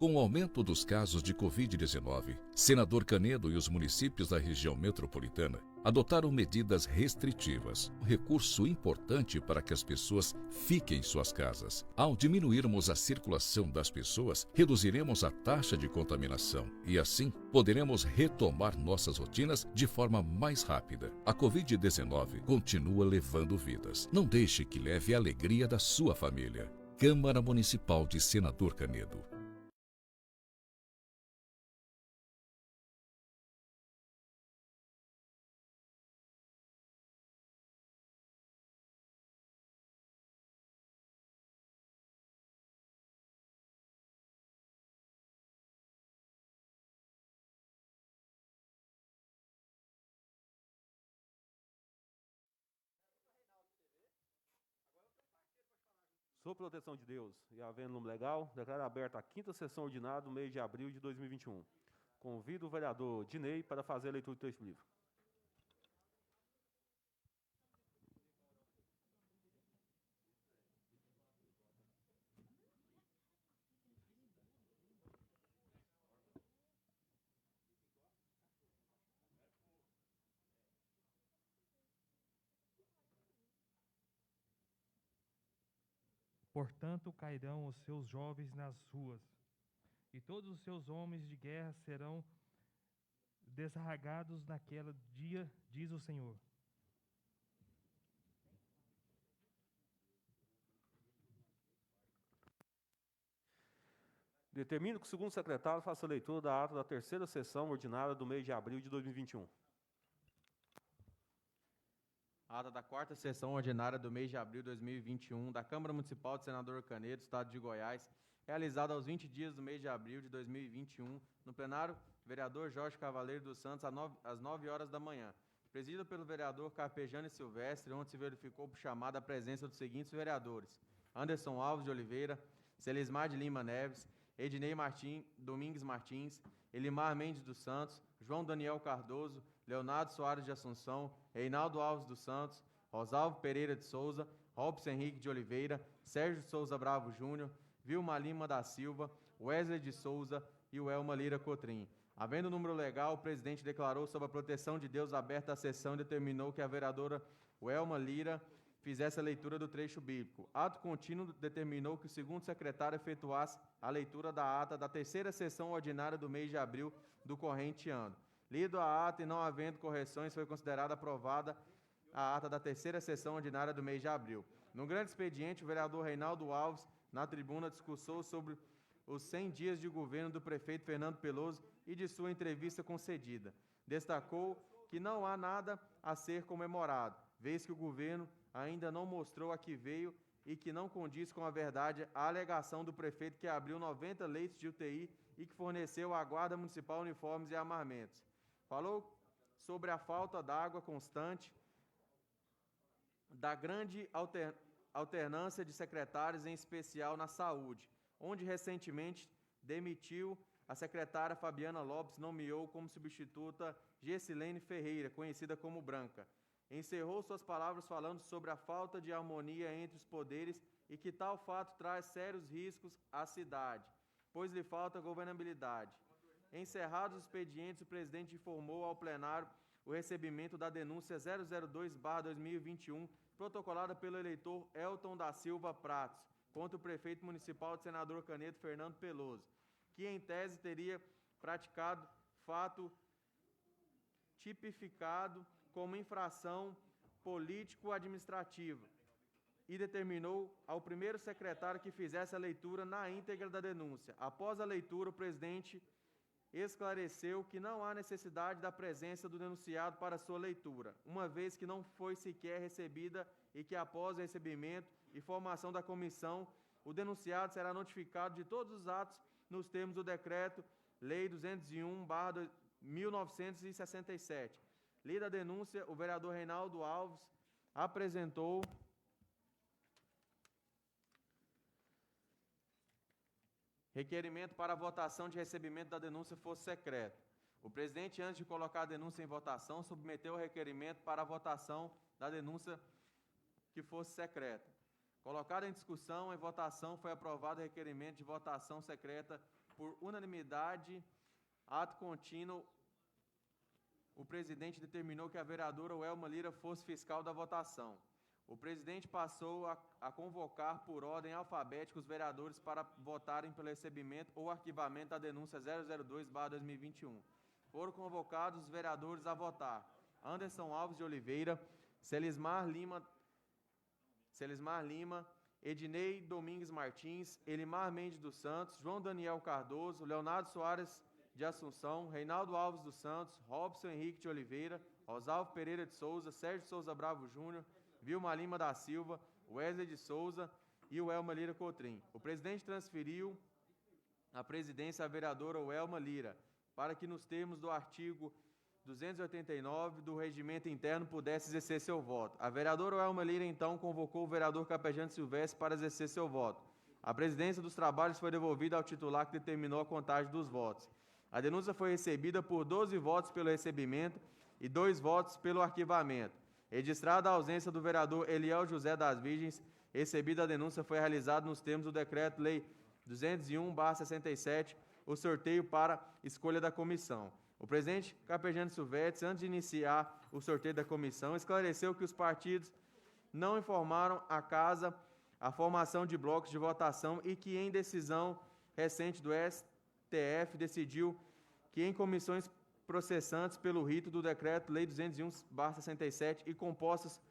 Com o aumento dos casos de Covid-19, Senador Canedo e os municípios da região metropolitana adotaram medidas restritivas, um recurso importante para que as pessoas fiquem em suas casas. Ao diminuirmos a circulação das pessoas, reduziremos a taxa de contaminação e, assim, poderemos retomar nossas rotinas de forma mais rápida. A Covid-19 continua levando vidas. Não deixe que leve a alegria da sua família. Câmara Municipal de Senador Canedo. Sob proteção de Deus e havendo nome legal, declaro aberta a 5ª sessão ordinária do mês de abril de 2021. Convido o vereador Dinei para fazer a leitura do texto do livro. Portanto, cairão os seus jovens nas ruas, e todos os seus homens de guerra serão desarraigados naquele dia, diz o Senhor. Determino que o segundo secretário faça a leitura da ata da 3ª sessão ordinária do mês de abril de 2021. Ata da 4ª sessão ordinária do mês de abril de 2021 da Câmara Municipal de Senador Canedo, Estado de Goiás, realizada aos 20 dias do mês de abril de 2021, no plenário, vereador Jorge Cavaleiro dos Santos, às 9 horas da manhã. Presidida pelo vereador Carpejane Silvestre, onde se verificou por chamada a presença dos seguintes vereadores: Anderson Alves de Oliveira, Celismar de Lima Neves, Ednei Domingues Martins, Elimar Mendes dos Santos, João Daniel Cardoso, Leonardo Soares de Assunção, Reinaldo Alves dos Santos, Rosalvo Pereira de Souza, Robson Henrique de Oliveira, Sérgio Souza Bravo Júnior, Vilma Lima da Silva, Wesley de Souza e o Elma Lira Cotrim. Havendo o número legal, o presidente declarou sob a proteção de Deus aberta a sessão e determinou que a vereadora Elma Lira fizesse a leitura do trecho bíblico. Ato contínuo determinou que o segundo secretário efetuasse a leitura da ata da 3ª sessão ordinária do mês de abril do corrente ano. Lido a ata e não havendo correções, foi considerada aprovada a ata da 3ª sessão ordinária do mês de abril. No grande expediente, o vereador Reinaldo Alves, na tribuna, discursou sobre os 100 dias de governo do prefeito Fernando Peloso e de sua entrevista concedida. Destacou que não há nada a ser comemorado, vez que o governo ainda não mostrou a que veio e que não condiz com a verdade a alegação do prefeito que abriu 90 leitos de UTI e que forneceu à Guarda Municipal uniformes e armamentos. Falou sobre a falta d'água constante, da grande alternância de secretários, em especial na saúde, onde recentemente demitiu a secretária Fabiana Lopes, nomeou como substituta Gessilene Ferreira, conhecida como Branca. Encerrou suas palavras falando sobre a falta de harmonia entre os poderes e que tal fato traz sérios riscos à cidade, pois lhe falta governabilidade. Encerrados os expedientes, o presidente informou ao plenário o recebimento da denúncia 002/2021, protocolada pelo eleitor Elton da Silva Pratos, contra o prefeito municipal de Senador Canedo, Fernando Peloso, que em tese teria praticado fato tipificado como infração político-administrativa e determinou ao primeiro secretário que fizesse a leitura na íntegra da denúncia. Após a leitura, o presidente esclareceu que não há necessidade da presença do denunciado para sua leitura, uma vez que não foi sequer recebida e que após o recebimento e formação da comissão, o denunciado será notificado de todos os atos nos termos do Decreto-Lei 201/1967. Lida a denúncia, o vereador Reinaldo Alves apresentou requerimento para a votação de recebimento da denúncia fosse secreta. O presidente, antes de colocar a denúncia em votação, submeteu o requerimento para a votação da denúncia que fosse secreta. Colocado em discussão, em votação, foi aprovado o requerimento de votação secreta Por unanimidade, ato contínuo, o presidente determinou que a vereadora Welma Lira fosse fiscal da votação. O presidente passou a convocar por ordem alfabética os vereadores para votarem pelo recebimento ou arquivamento da denúncia 002/2021. Foram convocados os vereadores a votar: Anderson Alves de Oliveira, Celismar Lima, Ednei Domingues Martins, Elimar Mendes dos Santos, João Daniel Cardoso, Leonardo Soares de Assunção, Reinaldo Alves dos Santos, Robson Henrique de Oliveira, Rosalvo Pereira de Souza, Sérgio Souza Bravo Júnior, Vilma Lima da Silva, Wesley de Souza e o Welma Lira Cotrim. O presidente transferiu a presidência à vereadora Welma Lira, para que, nos termos do artigo 289 do Regimento Interno, pudesse exercer seu voto. A vereadora Welma Lira, então, convocou o vereador Capejano Silvestre para exercer seu voto. A presidência dos trabalhos foi devolvida ao titular, que determinou a contagem dos votos. A denúncia foi recebida por 12 votos pelo recebimento e 2 votos pelo arquivamento. Registrada a ausência do vereador Eliel José das Virgens, recebida a denúncia, foi realizado nos termos do Decreto-Lei 201/67, o sorteio para escolha da comissão. O presidente Capejano Silvestre, antes de iniciar o sorteio da comissão, esclareceu que os partidos não informaram à Casa a formação de blocos de votação e que, em decisão recente do STF, decidiu que, em comissões processantes pelo rito do Decreto-Lei 201/67 e compostas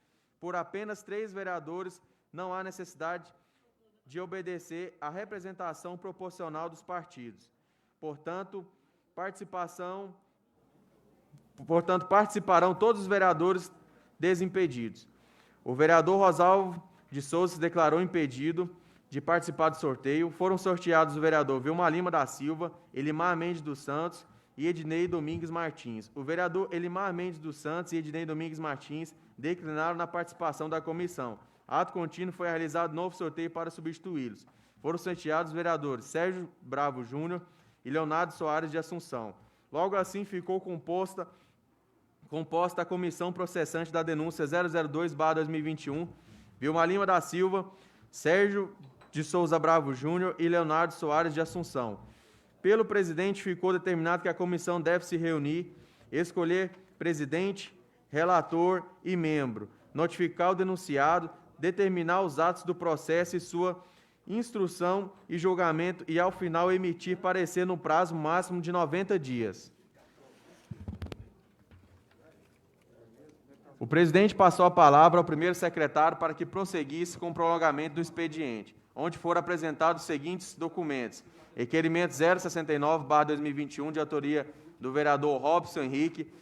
por apenas 3 vereadores, não há necessidade de obedecer à representação proporcional dos partidos. Portanto, participarão todos os vereadores desimpedidos. O vereador Rosalvo de Souza se declarou impedido de participar do sorteio. Foram sorteados o vereador Vilma Lima da Silva, Elimar Mendes dos Santos e Ednei Domingues Martins. O vereador Elimar Mendes dos Santos e Ednei Domingues Martins declinaram na participação da comissão. Ato contínuo, foi realizado novo sorteio para substituí-los. Foram sorteados os vereadores Sérgio Bravo Júnior e Leonardo Soares de Assunção. Logo assim, ficou composta a comissão processante da denúncia 002/2021, Vilma Lima da Silva, Sérgio de Souza Bravo Júnior e Leonardo Soares de Assunção. Pelo presidente, ficou determinado que a comissão deve se reunir, escolher presidente, relator e membro, notificar o denunciado, determinar os atos do processo e sua instrução e julgamento e, ao final, emitir parecer no prazo máximo de 90 dias. O presidente passou a palavra ao primeiro secretário para que prosseguisse com o prolongamento do expediente, onde foram apresentados os seguintes documentos: requerimento 069/2021, de autoria do vereador Robson Henrique,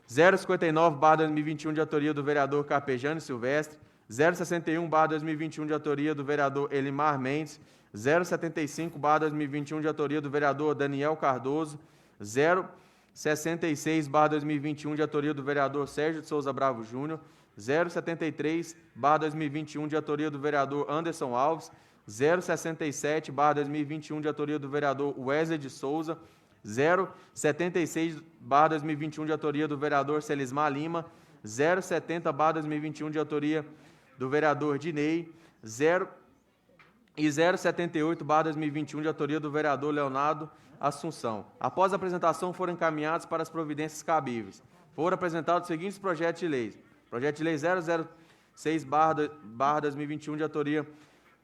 059/2021, de autoria do vereador Capejano Silvestre, 061/2021, de autoria do vereador Elimar Mendes, 075/2021, de autoria do vereador Daniel Cardoso, 066/2021, de autoria do vereador Sérgio de Souza Bravo Júnior, 073/2021, de autoria do vereador Anderson Alves, 067/2021, de autoria do vereador Wesley de Souza, 076/2021, de autoria do vereador Celismar Lima, 070/2021, de autoria do vereador Dinei, 078/2021, de autoria do vereador Leonardo Assunção. Após a apresentação, foram encaminhados para as providências cabíveis. Foram apresentados os seguintes projetos de lei: projeto de lei 006/2021, de autoria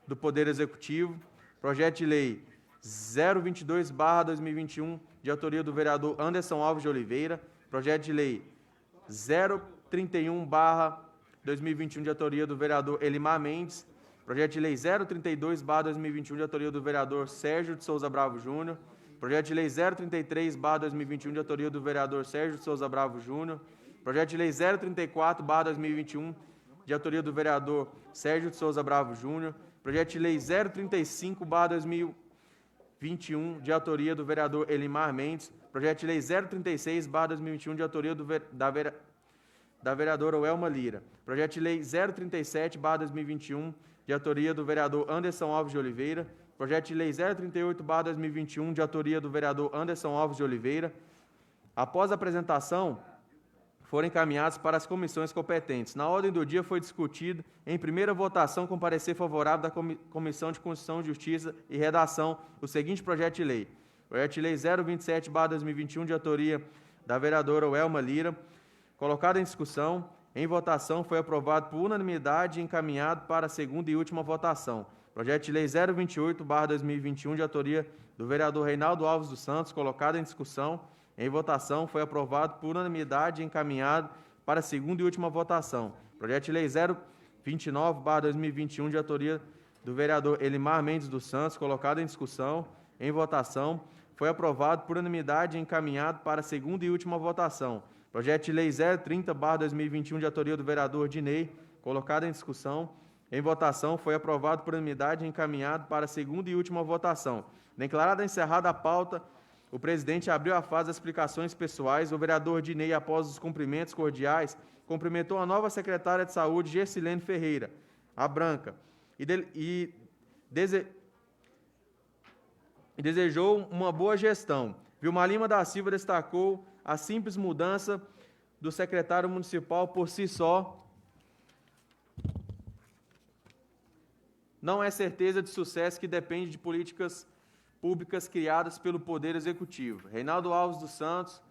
do Poder Executivo, projeto de lei 022/2021, de autoria do vereador Anderson Alves de Oliveira, projeto de lei 031/2021, de autoria do vereador Elimar Mendes, projeto de lei 032/2021, de autoria do vereador Sérgio de Souza Bravo Júnior, projeto de lei 033/2021, de autoria do vereador Sérgio de Souza Bravo Júnior, projeto de lei 034/2021, de autoria do vereador Sérgio de Souza Bravo Júnior, projeto de lei 035/2021, de autoria do vereador Elimar Mendes, projeto de lei 036/2021, de autoria da vereadora Welma Lira, projeto de lei 037/2021, de autoria do vereador Anderson Alves de Oliveira, projeto de lei 038/2021, de autoria do vereador Anderson Alves de Oliveira. Após a apresentação, foram encaminhados para as comissões competentes. Na ordem do dia, foi discutido, em primeira votação, com parecer favorável da Comissão de Constituição, Justiça e Redação, o seguinte projeto de lei: Projeto de Lei 027/2021, de autoria da vereadora Welma Lira, colocado em discussão, em votação, foi aprovado por unanimidade e encaminhado para a segunda e última votação. Projeto de Lei 028/2021, de autoria do vereador Reinaldo Alves dos Santos, colocado em discussão, em votação, foi aprovado por unanimidade e encaminhado para a segunda e última votação. Projeto de Lei 029/2021, de autoria do vereador Elimar Mendes dos Santos, colocado em discussão, em votação, foi aprovado por unanimidade e encaminhado para a segunda e última votação. Projeto de Lei 030/2021, de autoria do vereador Dinei, colocado em discussão, em votação, foi aprovado por unanimidade e encaminhado para a segunda e última votação. Declarada encerrada a pauta, o presidente abriu a fase das explicações pessoais. O vereador Dinei, após os cumprimentos cordiais, cumprimentou a nova secretária de Saúde, Gessilene Ferreira, a Branca, e desejou uma boa gestão. Vilmar Lima da Silva destacou a simples mudança do secretário municipal por si só não é certeza de sucesso que depende de políticas públicas criadas pelo Poder Executivo. Reinaldo Alves dos Santos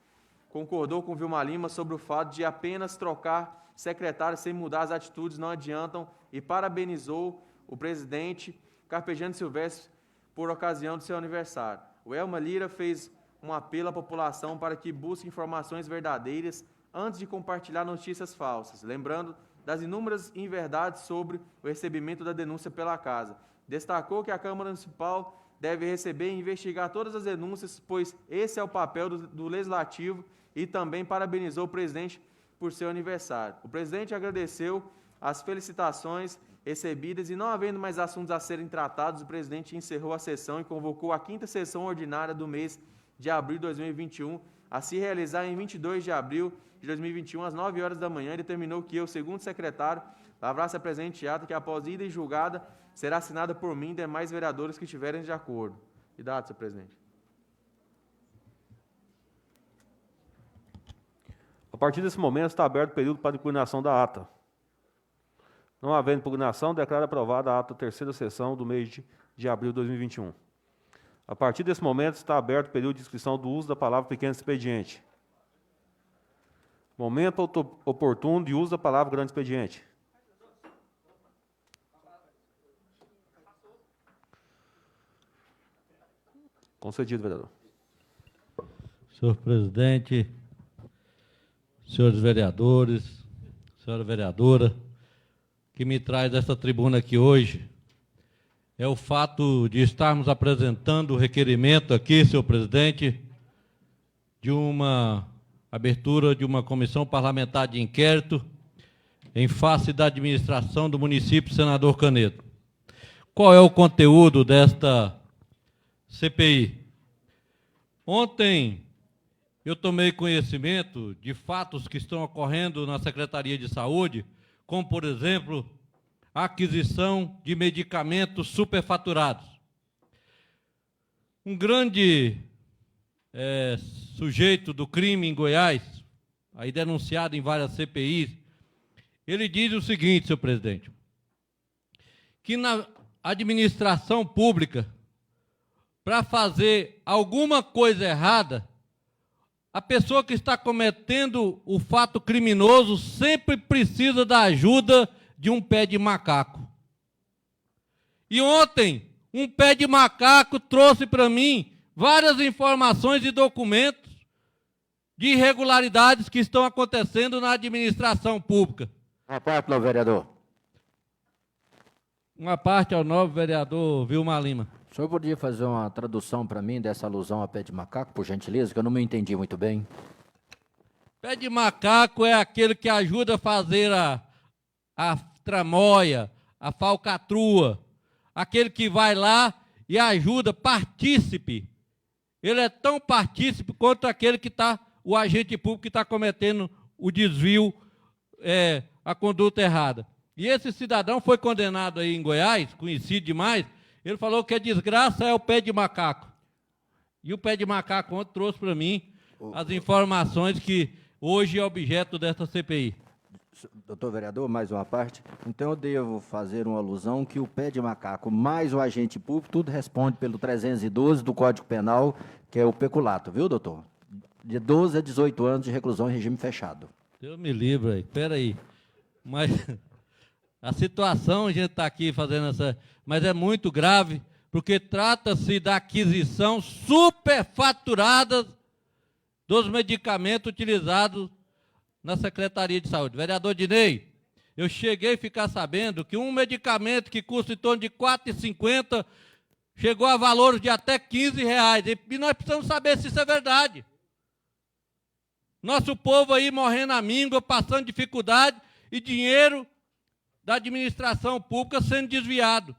concordou com Vilmar Lima sobre o fato de apenas trocar secretários sem mudar as atitudes não adiantam e parabenizou o presidente Carpegiani Silvestre por ocasião do seu aniversário. O Elma Lira fez um apelo à população para que busque informações verdadeiras antes de compartilhar notícias falsas, lembrando das inúmeras inverdades sobre o recebimento da denúncia pela casa. Destacou que a Câmara Municipal deve receber e investigar todas as denúncias, pois esse é o papel do Legislativo, e também parabenizou o presidente por seu aniversário. O presidente agradeceu as felicitações recebidas e, não havendo mais assuntos a serem tratados, o presidente encerrou a sessão e convocou a 5ª sessão ordinária do mês de abril de 2021, a se realizar em 22 de abril de 2021, às 9 horas da manhã. Ele determinou que eu, segundo secretário, lavrasse a presente ata, que após ida e julgada, será assinada por mim e demais vereadores que estiverem de acordo. E dado, senhor presidente. A partir desse momento, está aberto o período para impugnação da ata. Não havendo impugnação, declaro aprovada a ata da 3ª sessão do mês de abril de 2021. A partir desse momento, está aberto o período de inscrição do uso da palavra pequeno expediente. Momento oportuno de uso da palavra grande expediente. Concedido, vereador. Senhor presidente, senhores vereadores, senhora vereadora, que me traz essa tribuna aqui hoje é o fato de estarmos apresentando o requerimento aqui, senhor presidente, de uma abertura de uma comissão parlamentar de inquérito em face da administração do município Senador Canedo. Qual é o conteúdo desta CPI? Ontem eu tomei conhecimento de fatos que estão ocorrendo na Secretaria de Saúde, como, por exemplo, a aquisição de medicamentos superfaturados. Um grande sujeito do crime em Goiás, aí denunciado em várias CPIs, ele diz o seguinte, senhor presidente, que na administração pública, para fazer alguma coisa errada, a pessoa que está cometendo o fato criminoso sempre precisa da ajuda de um pé de macaco. E ontem, um pé de macaco trouxe para mim várias informações e documentos de irregularidades que estão acontecendo na administração pública. Uma parte, novo vereador. Uma parte ao novo vereador Vilmar Lima. O senhor podia fazer uma tradução para mim dessa alusão a pé de macaco, por gentileza, que eu não me entendi muito bem. Pé de macaco é aquele que ajuda a fazer a tramóia, a falcatrua, aquele que vai lá e ajuda, partícipe. Ele é tão partícipe quanto aquele que está, o agente público que está cometendo o desvio, a conduta errada. E esse cidadão foi condenado aí em Goiás, conhecido demais. Ele falou que a desgraça é o pé de macaco. E o pé de macaco ontem trouxe para mim as informações que hoje é objeto dessa CPI. Doutor vereador, mais uma parte. Então, eu devo fazer uma alusão que o pé de macaco mais o agente público, tudo responde pelo 312 do Código Penal, que é o peculato, viu, doutor? De 12 a 18 anos de reclusão em regime fechado. Deus me livre aí, espera aí. Mas a situação, a gente está aqui fazendo essa... Mas é muito grave, porque trata-se da aquisição superfaturada dos medicamentos utilizados na Secretaria de Saúde. Vereador Dinei, eu cheguei a ficar sabendo que um medicamento que custa em torno de R$ 4,50 chegou a valores de até R$ 15. E nós precisamos saber se isso é verdade. Nosso povo aí morrendo à míngua, passando dificuldade e dinheiro da administração pública sendo desviado.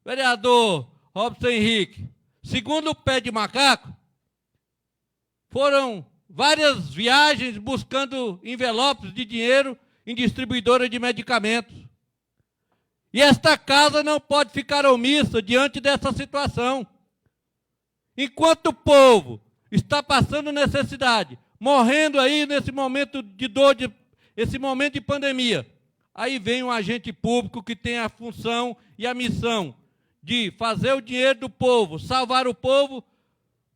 Vereador Robson Henrique, segundo o pé de macaco, foram várias viagens buscando envelopes de dinheiro em distribuidora de medicamentos. E esta casa não pode ficar omissa diante dessa situação. Enquanto o povo está passando necessidade, morrendo aí nesse momento de dor, esse momento de pandemia, aí vem um agente público que tem a função e a missão de fazer o dinheiro do povo, salvar o povo,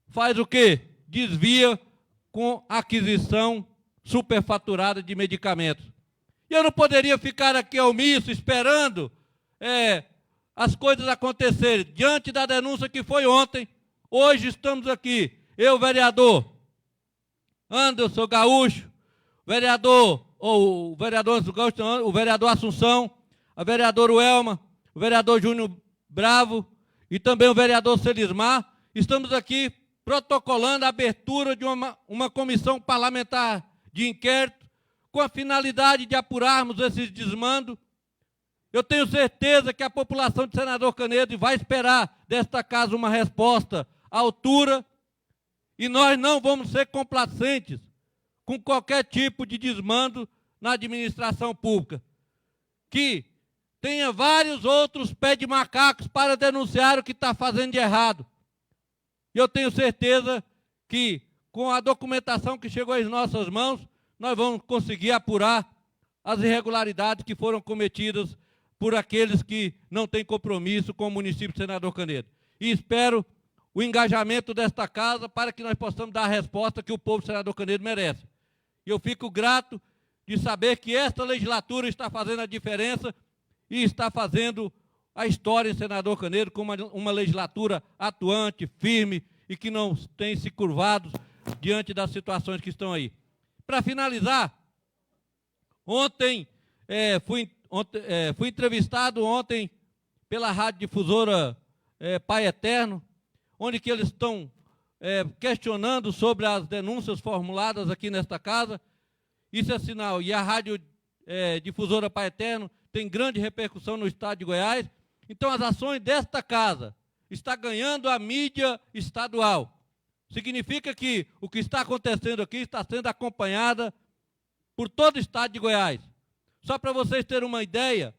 faz o quê? Desvia com aquisição superfaturada de medicamentos. E eu não poderia ficar aqui omisso, esperando as coisas acontecerem. Diante da denúncia que foi ontem, hoje estamos aqui, eu, vereador Anderson Gaúcho, o vereador Anderson Gaúcho, o vereador Assunção, a vereadora Welma, o vereador Júnior Bravo e também o vereador Celismar, estamos aqui protocolando a abertura de uma comissão parlamentar de inquérito com a finalidade de apurarmos esses desmandos. Eu tenho certeza que a população de Senador Canedo vai esperar desta casa uma resposta à altura e nós não vamos ser complacentes com qualquer tipo de desmando na administração pública. Que tenha vários outros pés de macacos para denunciar o que está fazendo de errado. E eu tenho certeza que, com a documentação que chegou às nossas mãos, nós vamos conseguir apurar as irregularidades que foram cometidas por aqueles que não têm compromisso com o município de Senador Canedo. E espero o engajamento desta casa para que nós possamos dar a resposta que o povo de Senador Canedo merece. E eu fico grato de saber que esta legislatura está fazendo a diferença e está fazendo a história em Senador Canedo como uma legislatura atuante, firme e que não tem se curvado diante das situações que estão aí. Para finalizar, fui entrevistado ontem pela rádio difusora Pai Eterno, onde que eles estão questionando sobre as denúncias formuladas aqui nesta casa. Isso é sinal. E a rádio difusora Pai Eterno tem grande repercussão no estado de Goiás. Então, as ações desta casa estão ganhando a mídia estadual. Significa que o que está acontecendo aqui está sendo acompanhada por todo o estado de Goiás. Só para vocês terem uma ideia,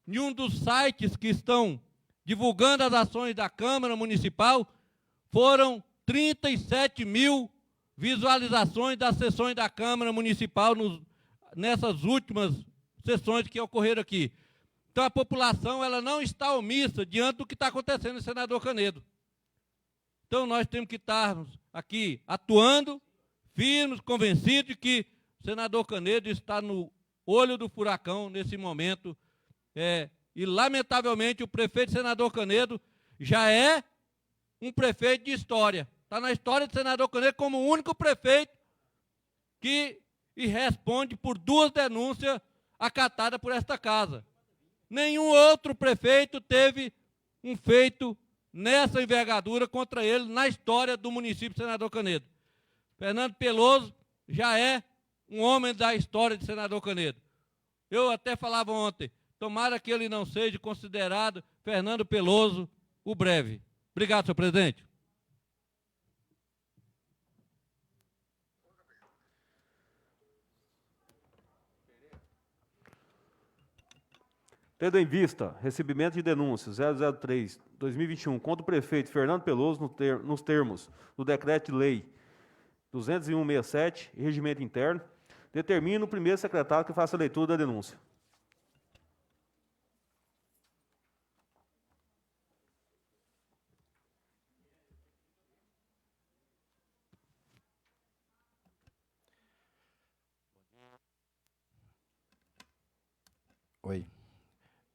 em um dos sites que estão divulgando as ações da Câmara Municipal, foram 37 mil visualizações das sessões da Câmara Municipal nessas últimas sessões que ocorreram aqui. Então, a população ela não está omissa diante do que está acontecendo em Senador Canedo. Então, nós temos que estar aqui atuando, firmes, convencidos de que o Senador Canedo está no olho do furacão nesse momento. E, lamentavelmente, o prefeito Senador Canedo já é um prefeito de história. Está na história de Senador Canedo como o único prefeito que responde por 2 denúncias acatadas por esta casa. Nenhum outro prefeito teve um feito nessa envergadura contra ele na história do município de Senador Canedo. Fernando Peloso já é um homem da história de Senador Canedo. Eu até falava ontem, tomara que ele não seja considerado Fernando Peloso o breve. Obrigado, senhor presidente. Tendo em vista recebimento de denúncia 003/2021 contra o prefeito Fernando Peloso nos termos do Decreto de Lei 201/67, Regimento Interno, Determino o primeiro secretário que faça a leitura da denúncia. Oi.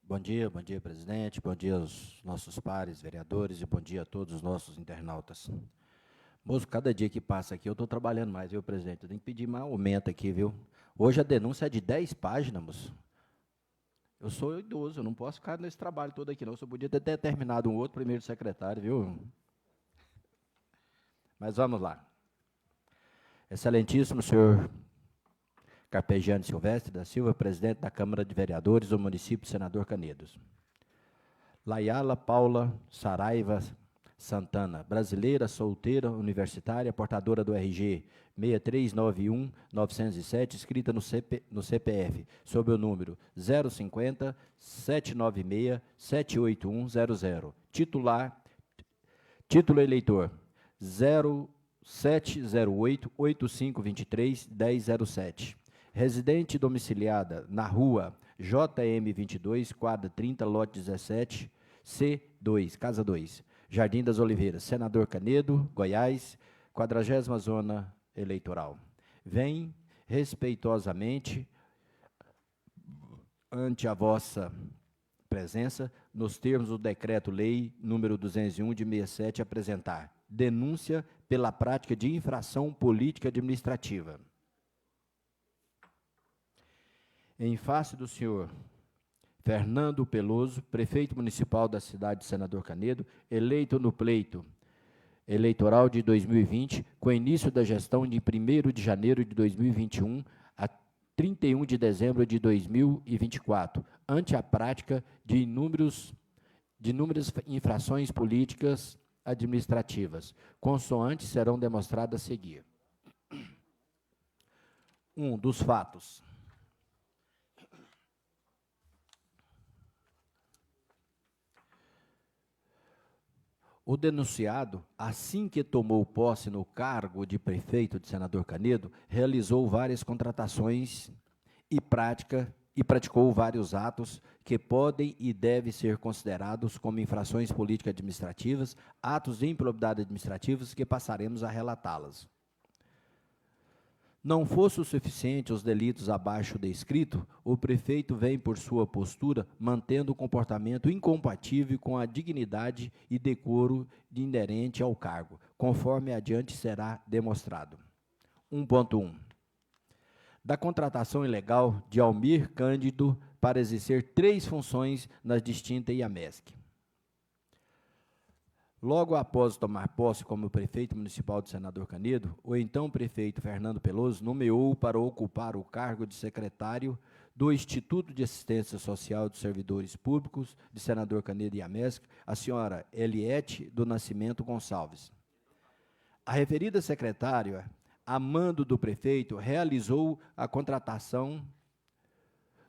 Bom dia, presidente. Bom dia aos nossos pares, vereadores, e bom dia a todos os nossos internautas. Moço, cada dia que passa aqui, eu estou trabalhando mais, viu, presidente? Eu tenho que pedir mais aumento aqui, viu? Hoje a denúncia é de 10 páginas, moço. Eu sou idoso, eu não posso ficar nesse trabalho todo aqui, não. Eu só podia ter terminado um outro primeiro secretário, viu? Mas vamos lá. Excelentíssimo senhor Carpegiani Silvestre da Silva, presidente da Câmara de Vereadores do município de Senador Canedos. Layala Paula Saraiva Santana, brasileira, solteira, universitária, portadora do RG 6391-907, inscrita no CPF, sob o número 050-796-78100. Título eleitor 0708-8523-1007. Residente domiciliada na rua JM 22, quadra 30, lote 17, C2, casa 2, Jardim das Oliveiras, Senador Canedo, Goiás, 40ª Zona Eleitoral. Vem respeitosamente ante a vossa presença, nos termos do Decreto-Lei número 201 de 67, apresentar denúncia pela prática de infração política administrativa. Em face do senhor Fernando Peloso, prefeito municipal da cidade de Senador Canedo, eleito no pleito eleitoral de 2020, com início da gestão de 1º de janeiro de 2021 a 31 de dezembro de 2024, ante a prática de inúmeras infrações políticas administrativas, consoantes serão demonstradas a seguir. 1. Dos fatos. O denunciado, assim que tomou posse no cargo de prefeito de Senador Canedo, realizou várias contratações e praticou vários atos que podem e devem ser considerados como infrações político-administrativas, atos de improbidade administrativas que passaremos a relatá-las. Não fosse o suficiente os delitos abaixo descrito, o prefeito vem por sua postura mantendo o comportamento incompatível com a dignidade e decoro inerente ao cargo, conforme adiante será demonstrado. 1.1. Da contratação ilegal de Almir Cândido para exercer 3 funções nas distintas IAMESC. Logo após tomar posse como prefeito municipal de Senador Canedo, o então prefeito Fernando Peloso nomeou para ocupar o cargo de secretário do Instituto de Assistência Social dos Servidores Públicos de Senador Canedo e IAMESC, a senhora Eliette do Nascimento Gonçalves. A referida secretária, a mando do prefeito, realizou a contratação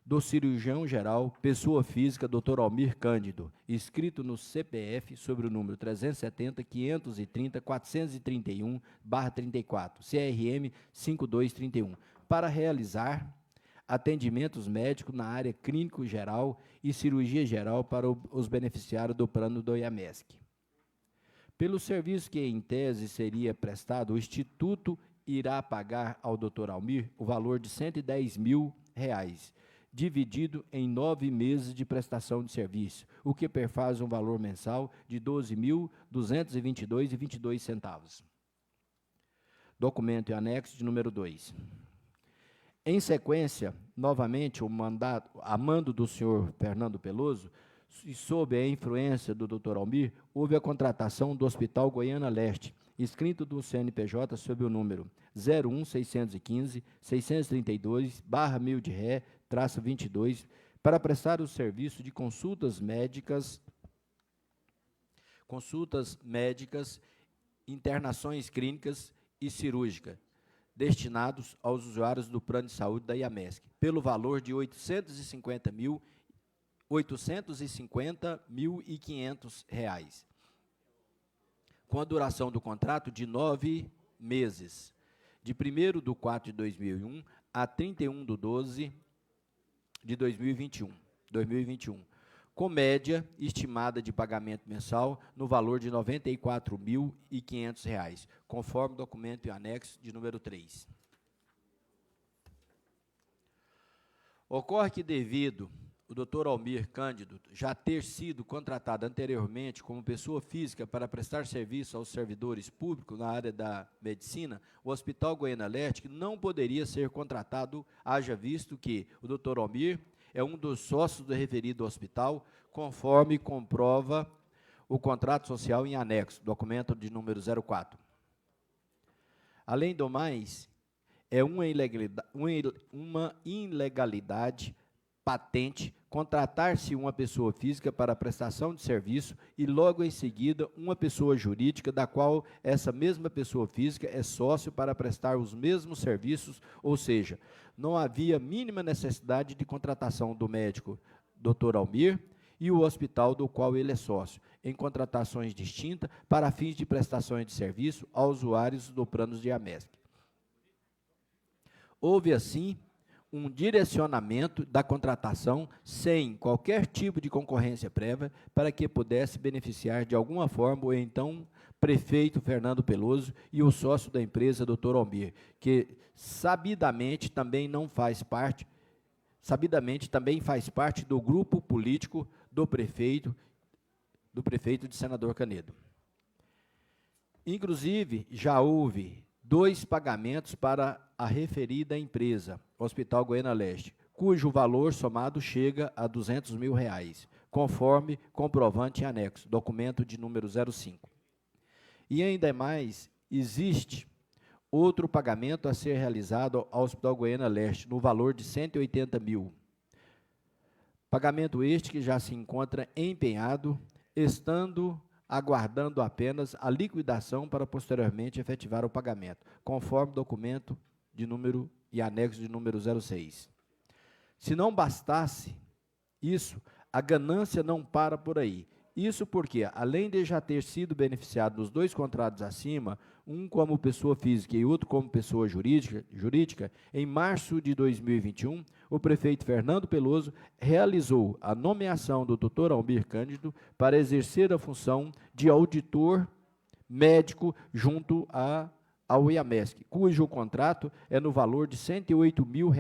do cirurgião-geral, pessoa física, Dr. Almir Cândido, inscrito no CPF sobre o número 370-530-431-34, CRM 5231, para realizar atendimentos médicos na área clínico-geral e cirurgia geral para os beneficiários do plano do IAMESC. Pelo serviço que, em tese, seria prestado, o Instituto irá pagar ao Dr. Almir o valor de R$110 mil, dividido em 9 meses de prestação de serviço, o que perfaz um valor mensal de R$ 12.222,22. Documento e anexo de número 2. Em sequência, novamente, a mando do senhor Fernando Peloso, e sob a influência do Dr. Almir, houve a contratação do Hospital Goiânia Leste, inscrito do CNPJ sob o número 01615-632/1000 de ré, -22, para prestar o serviço de consultas médicas, internações clínicas e cirúrgicas, destinados aos usuários do plano de saúde da IAMESC, pelo valor de R$ 850.500, com a duração do contrato de 9 meses, de 1º de 4 de 2001 a 31/12 de 2021, com média estimada de pagamento mensal no valor de R$ 94.500, conforme documento em anexo de número 3. Ocorre que, devido o Dr. Almir Cândido já ter sido contratado anteriormente como pessoa física para prestar serviço aos servidores públicos na área da medicina, o Hospital Goiânia Leste não poderia ser contratado, haja visto que o Dr. Almir é um dos sócios do referido hospital, conforme comprova o contrato social em anexo, documento de número 04. Além do mais, é uma ilegalidade patente contratar-se uma pessoa física para prestação de serviço e logo em seguida uma pessoa jurídica da qual essa mesma pessoa física é sócio para prestar os mesmos serviços, ou seja, não havia mínima necessidade de contratação do médico Dr. Almir e o hospital do qual ele é sócio, em contratações distintas para fins de prestações de serviço aos usuários do plano de AMESC. Houve, assim, um direcionamento da contratação sem qualquer tipo de concorrência prévia para que pudesse beneficiar de alguma forma o então prefeito Fernando Peloso e o sócio da empresa, Dr. Almir, que sabidamente também faz parte do grupo político do prefeito de Senador Canedo. Inclusive, já houve 2 pagamentos para a referida empresa, Hospital Goiânia Leste, cujo valor somado chega a R$ 200 mil, conforme comprovante em anexo, documento de número 05. E ainda mais, existe outro pagamento a ser realizado ao Hospital Goiânia Leste, no valor de R$ 180 mil. Pagamento este que já se encontra empenhado, estando aguardando apenas a liquidação para posteriormente efetivar o pagamento, conforme documento de número e anexo de número 06. Se não bastasse isso, a ganância não para por aí. Isso porque, além de já ter sido beneficiado nos 2 contratos acima, um como pessoa física e outro como pessoa jurídica, em março de 2021, o prefeito Fernando Peloso realizou a nomeação do Dr. Almir Cândido para exercer a função de auditor médico junto ao IAMESC, cujo contrato é no valor de R$ 108 mil,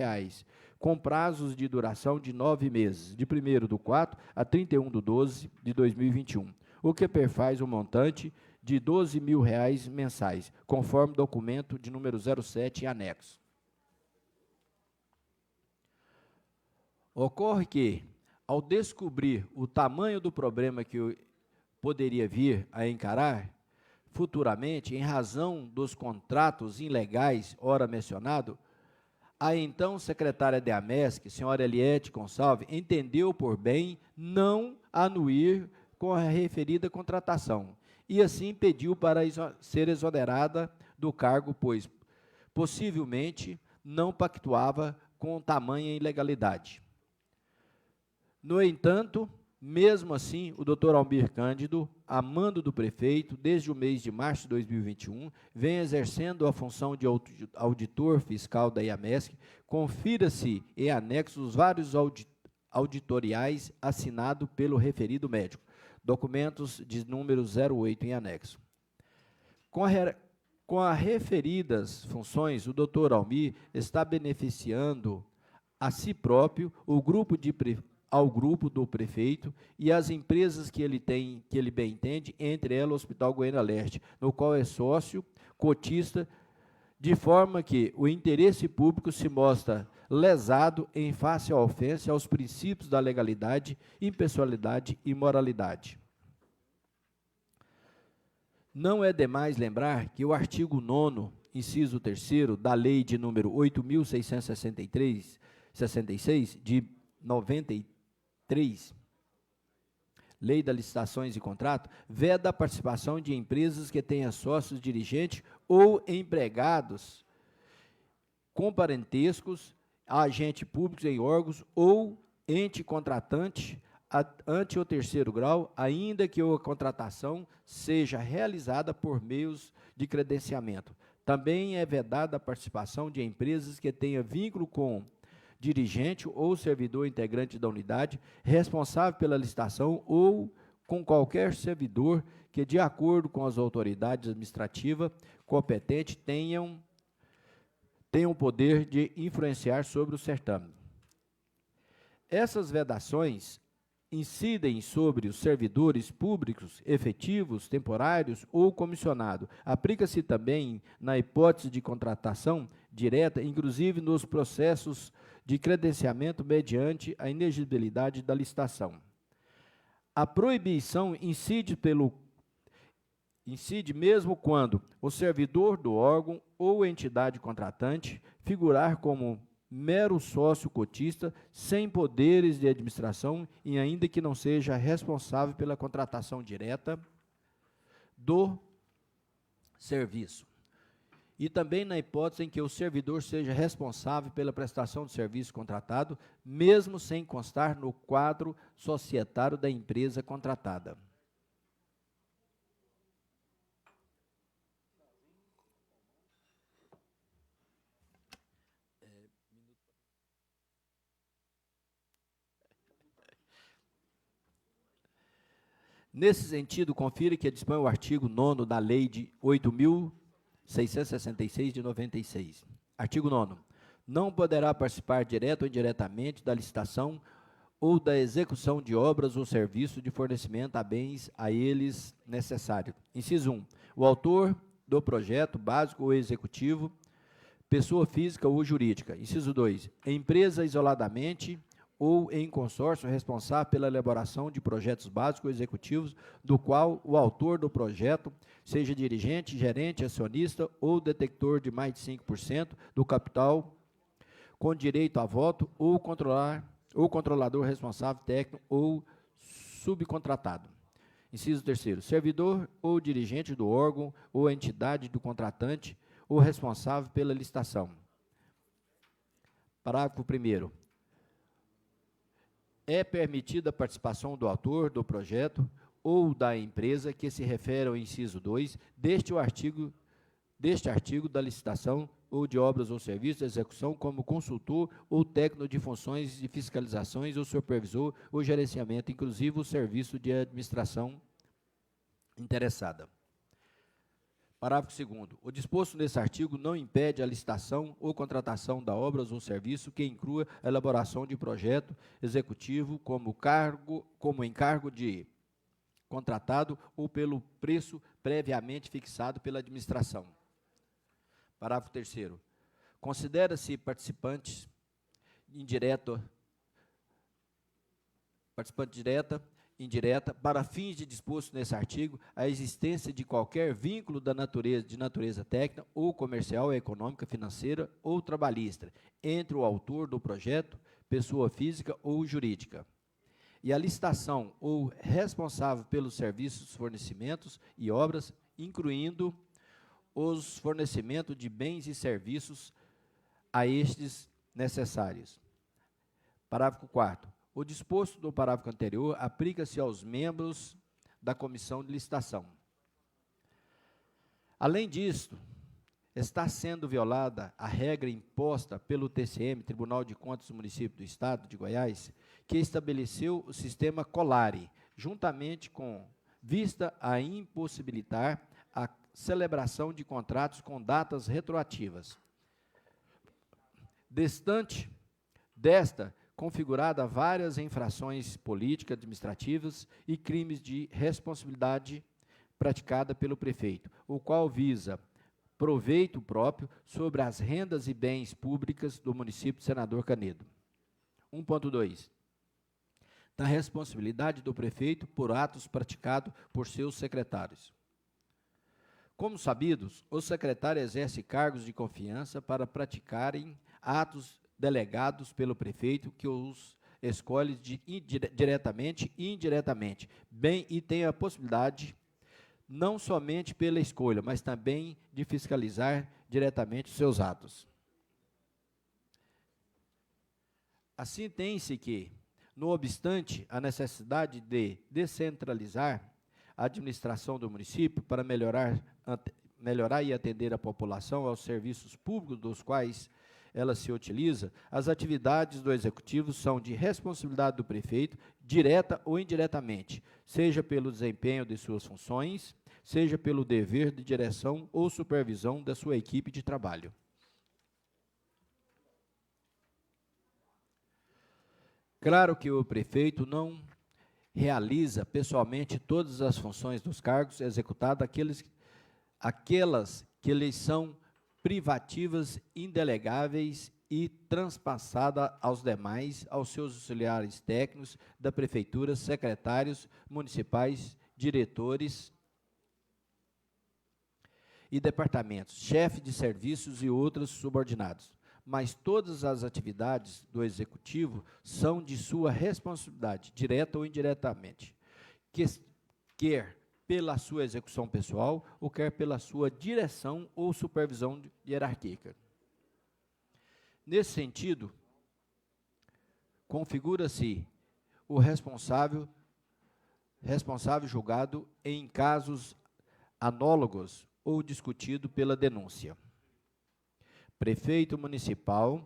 com prazos de duração de 9 meses, de 1º/4 a 31/12 de 2021, o que perfaz o montante de R$ 12 mil mensais, conforme documento de número 07 em anexo. Ocorre que, ao descobrir o tamanho do problema que eu poderia vir a encarar futuramente, em razão dos contratos ilegais ora mencionado, a então secretária de AMESC, senhora Eliette Gonçalves, entendeu por bem não anuir com a referida contratação e assim pediu para ser exonerada do cargo, pois possivelmente não pactuava com tamanha ilegalidade. No entanto, mesmo assim, o Dr. Almir Cândido, a mando do prefeito, desde o mês de março de 2021, vem exercendo a função de auditor fiscal da IAMESC. Confira-se em anexo os vários auditoriais assinados pelo referido médico, documentos de número 08 em anexo. Com as referidas funções, o Dr. Almir está beneficiando a si próprio, ao grupo do prefeito e as empresas que ele bem entende, entre elas o Hospital Goiânia Leste, no qual é sócio, cotista, de forma que o interesse público se mostra lesado em face à ofensa aos princípios da legalidade, impessoalidade e moralidade. Não é demais lembrar que o artigo 9º, inciso 3º, da Lei de número 8.666, de 93, Lei das Licitações e Contrato, veda a participação de empresas que tenham sócios dirigentes ou empregados com parentescos a agentes públicos em órgãos ou ente contratante ante o 3º grau, ainda que a contratação seja realizada por meios de credenciamento. Também é vedada a participação de empresas que tenham vínculo com dirigente ou servidor integrante da unidade, responsável pela licitação ou com qualquer servidor que, de acordo com as autoridades administrativas competentes, tenham poder de influenciar sobre o certame. Essas vedações incidem sobre os servidores públicos efetivos, temporários ou comissionados. Aplica-se também na hipótese de contratação direta, inclusive nos processos de credenciamento mediante a inexigibilidade da licitação. A proibição incide mesmo quando o servidor do órgão ou entidade contratante figurar como mero sócio cotista, sem poderes de administração e ainda que não seja responsável pela contratação direta do serviço. E também na hipótese em que o servidor seja responsável pela prestação de serviço contratado, mesmo sem constar no quadro societário da empresa contratada. Nesse sentido, confira que dispõe o artigo 9º da Lei de 8.666 de 96. Artigo 9º. Não poderá participar direto ou indiretamente da licitação ou da execução de obras ou serviços de fornecimento a bens a eles necessário. Inciso 1. O autor do projeto básico ou executivo, pessoa física ou jurídica. Inciso 2. Empresa isoladamente ou em consórcio responsável pela elaboração de projetos básicos ou executivos, do qual o autor do projeto seja dirigente, gerente, acionista ou detentor de mais de 5% do capital com direito a voto ou controlador responsável técnico ou subcontratado. Inciso 3º, servidor ou dirigente do órgão ou entidade do contratante ou responsável pela licitação. Parágrafo 1º. É permitida a participação do autor do projeto ou da empresa que se refere ao inciso 2 deste artigo da licitação ou de obras ou serviços de execução como consultor ou técnico de funções de fiscalizações ou supervisor ou gerenciamento, inclusive o serviço de administração interessada. Parágrafo 2º. O disposto nesse artigo não impede a licitação ou contratação da obras ou serviço que inclua a elaboração de projeto executivo como encargo de contratado ou pelo preço previamente fixado pela administração. Parágrafo 3º. Considera-se participante direta, indireta, para fins de disposto nesse artigo, a existência de qualquer vínculo de natureza técnica ou comercial, econômica, financeira ou trabalhista entre o autor do projeto, pessoa física ou jurídica, e a licitação ou responsável pelos serviços, fornecimentos e obras, incluindo os fornecimentos de bens e serviços a estes necessários. Parágrafo 4º. O disposto do parágrafo anterior aplica-se aos membros da comissão de licitação. Além disso, está sendo violada a regra imposta pelo TCM, Tribunal de Contas do Município do Estado de Goiás, que estabeleceu o sistema Colare, juntamente com vista a impossibilitar a celebração de contratos com datas retroativas. Desta, configurada várias infrações políticas, administrativas e crimes de responsabilidade praticada pelo prefeito, o qual visa proveito próprio sobre as rendas e bens públicas do município de Senador Canedo. 1.2. Da responsabilidade do prefeito por atos praticados por seus secretários. Como sabidos, o secretário exerce cargos de confiança para praticarem atos delegados pelo prefeito, que os escolhe diretamente e indiretamente, bem e tem a possibilidade, não somente pela escolha, mas também de fiscalizar diretamente os seus atos. Assim, tem-se que, não obstante a necessidade de descentralizar a administração do município para melhorar melhorar e atender a população aos serviços públicos dos quais ela se utiliza, as atividades do Executivo são de responsabilidade do prefeito, direta ou indiretamente, seja pelo desempenho de suas funções, seja pelo dever de direção ou supervisão da sua equipe de trabalho. Claro que o prefeito não realiza pessoalmente todas as funções dos cargos executadas, aquelas que lhes são privativas, indelegáveis e transpassada aos demais, aos seus auxiliares técnicos da prefeitura, secretários municipais, diretores e departamentos, chefe de serviços e outros subordinados. Mas todas as atividades do Executivo são de sua responsabilidade, direta ou indiretamente, quer pela sua execução pessoal ou quer pela sua direção ou supervisão hierárquica. Nesse sentido, configura-se o responsável julgado em casos análogos ou discutido pela denúncia. Prefeito municipal,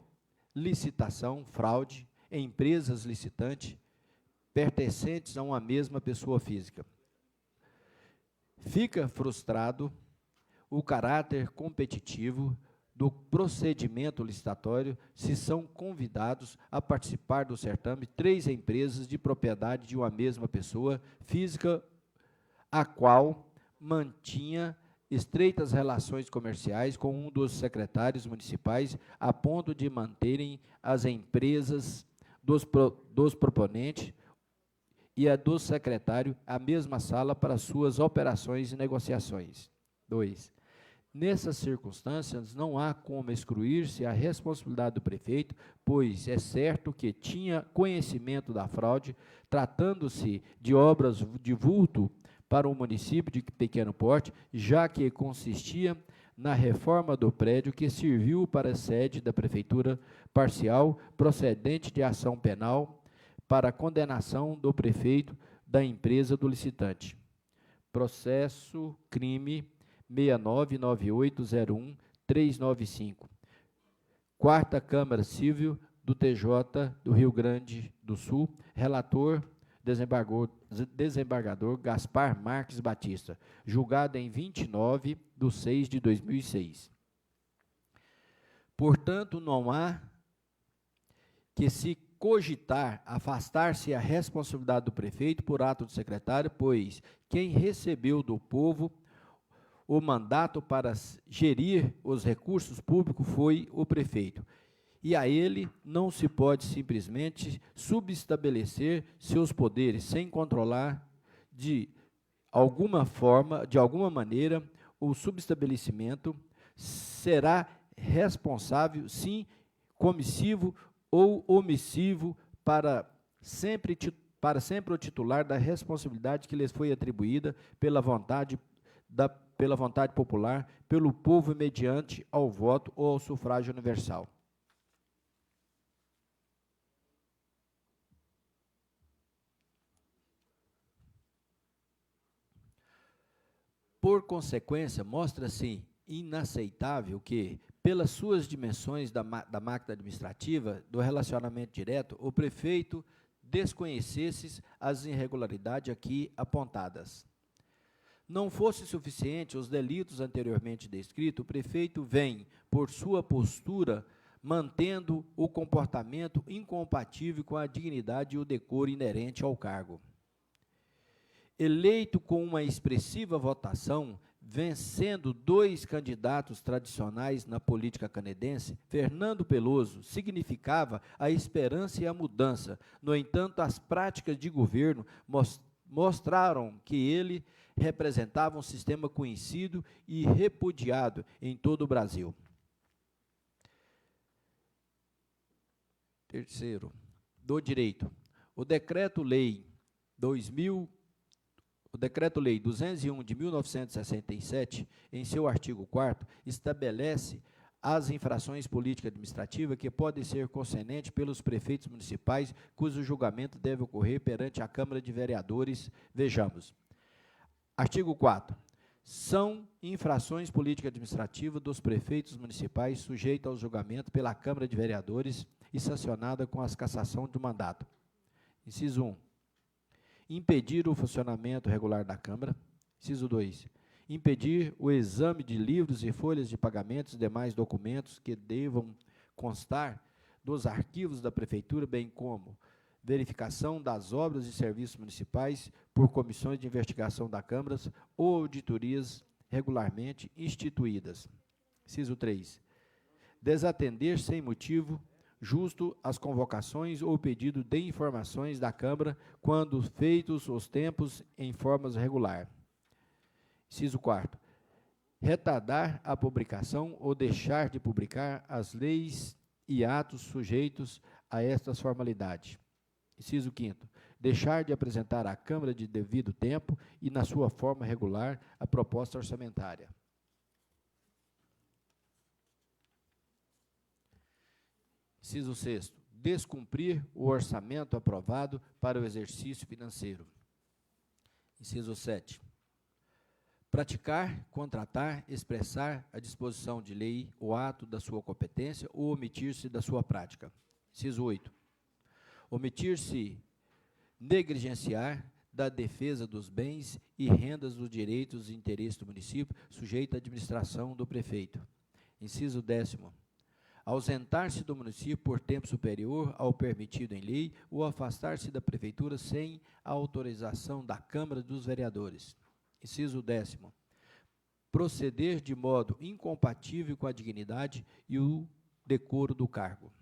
licitação, fraude, empresas licitantes pertencentes a uma mesma pessoa física. Fica frustrado o caráter competitivo do procedimento licitatório se são convidados a participar do certame 3 empresas de propriedade de uma mesma pessoa física, a qual mantinha estreitas relações comerciais com um dos secretários municipais, a ponto de manterem as empresas dos proponentes e a do secretário a mesma sala para suas operações e negociações. 2. Nessas circunstâncias, não há como excluir-se a responsabilidade do prefeito, pois é certo que tinha conhecimento da fraude, tratando-se de obras de vulto para um município de pequeno porte, já que consistia na reforma do prédio que serviu para a sede da prefeitura parcial, procedente de ação penal, para a condenação do prefeito da empresa do licitante. Processo crime 699801-395. Quarta Câmara Civil do TJ do Rio Grande do Sul, relator, desembargador Gaspar Marques Batista, julgado em 29/6/2006. Portanto, não há que se cogitar afastar-se a responsabilidade do prefeito por ato do secretário, pois quem recebeu do povo o mandato para gerir os recursos públicos foi o prefeito. E a ele não se pode simplesmente subestabelecer seus poderes sem controlar de alguma forma, de alguma maneira, o subestabelecimento será responsável, sim, comissivo ou omissivo para sempre o titular da responsabilidade que lhes foi atribuída pela vontade popular, pelo povo mediante ao voto ou ao sufrágio universal. Por consequência, mostra-se inaceitável que, pelas suas dimensões da máquina administrativa, do relacionamento direto, o prefeito desconhecesse as irregularidades aqui apontadas. Não fosse suficiente os delitos anteriormente descritos, o prefeito vem, por sua postura, mantendo o comportamento incompatível com a dignidade e o decoro inerente ao cargo. Eleito com uma expressiva votação, vencendo 2 candidatos tradicionais na política canadense, Fernando Peloso significava a esperança e a mudança. No entanto, as práticas de governo mostraram que ele representava um sistema conhecido e repudiado em todo o Brasil. Terceiro, do direito. O Decreto-Lei 201 de 1967, em seu artigo 4º, estabelece as infrações político-administrativas que podem ser concedentes pelos prefeitos municipais, cujo julgamento deve ocorrer perante a Câmara de Vereadores. Vejamos. Artigo 4º. são infrações político-administrativas dos prefeitos municipais sujeitas ao julgamento pela Câmara de Vereadores e sancionada com a cassação do mandato. Inciso 1. Impedir o funcionamento regular da Câmara. Inciso 2. Impedir o exame de livros e folhas de pagamentos e demais documentos que devam constar dos arquivos da Prefeitura, bem como verificação das obras e serviços municipais por comissões de investigação da Câmara ou auditorias regularmente instituídas. Inciso 3. Desatender sem motivo justo as convocações ou pedido de informações da Câmara quando feitos os tempos em forma regular. Inciso 4. Retardar a publicação ou deixar de publicar as leis e atos sujeitos a estas formalidades. Inciso 5º, deixar de apresentar à Câmara de devido tempo e na sua forma regular a proposta orçamentária. Inciso 6º, descumprir o orçamento aprovado para o exercício financeiro. Inciso 7º, praticar, contratar, expressar a disposição de lei o ato da sua competência ou omitir-se da sua prática. Inciso 8º, omitir-se, negligenciar da defesa dos bens e rendas dos direitos e interesses do município, sujeito à administração do prefeito. Inciso 10º, ausentar-se do município por tempo superior ao permitido em lei ou afastar-se da prefeitura sem a autorização da Câmara dos Vereadores. Inciso 10º, proceder de modo incompatível com a dignidade e o decoro do cargo.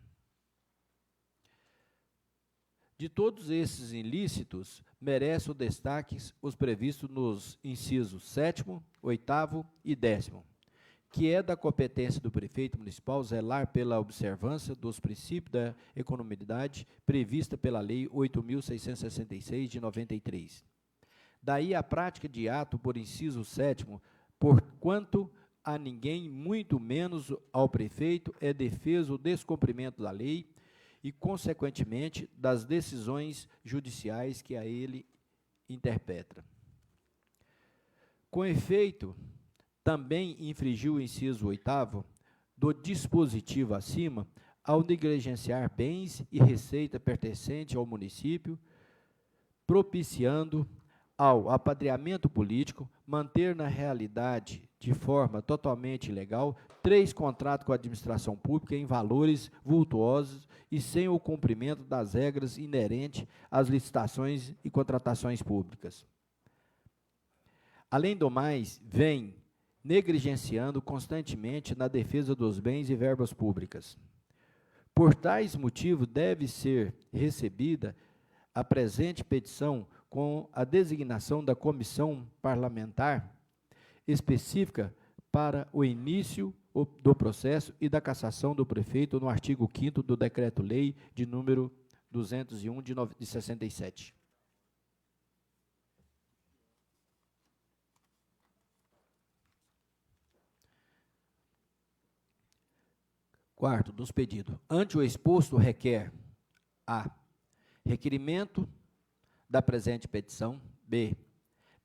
De todos esses ilícitos, merece o destaque os previstos nos incisos 7º, 8º e 10º, que é da competência do prefeito municipal zelar pela observância dos princípios da economicidade prevista pela Lei 8.666, de 93. Daí a prática de ato por inciso 7º, porquanto a ninguém, muito menos ao prefeito, é defeso o descumprimento da lei e, consequentemente, das decisões judiciais que a ele interpetra. Com efeito, também infringiu o inciso 8º do dispositivo acima ao negligenciar bens e receita pertencente ao município, propiciando ao apadreamento político, manter na realidade, de forma totalmente ilegal, 3 contratos com a administração pública em valores vultuosos e sem o cumprimento das regras inerentes às licitações e contratações públicas. Além do mais, vem negligenciando constantemente na defesa dos bens e verbas públicas. Por tais motivos, deve ser recebida a presente petição com a designação da comissão parlamentar específica para o início do processo e da cassação do prefeito no artigo 5º do Decreto-Lei de número 201 de 67. Quarto dos pedidos. Ante o exposto, requer a. Requerimento da presente petição. B.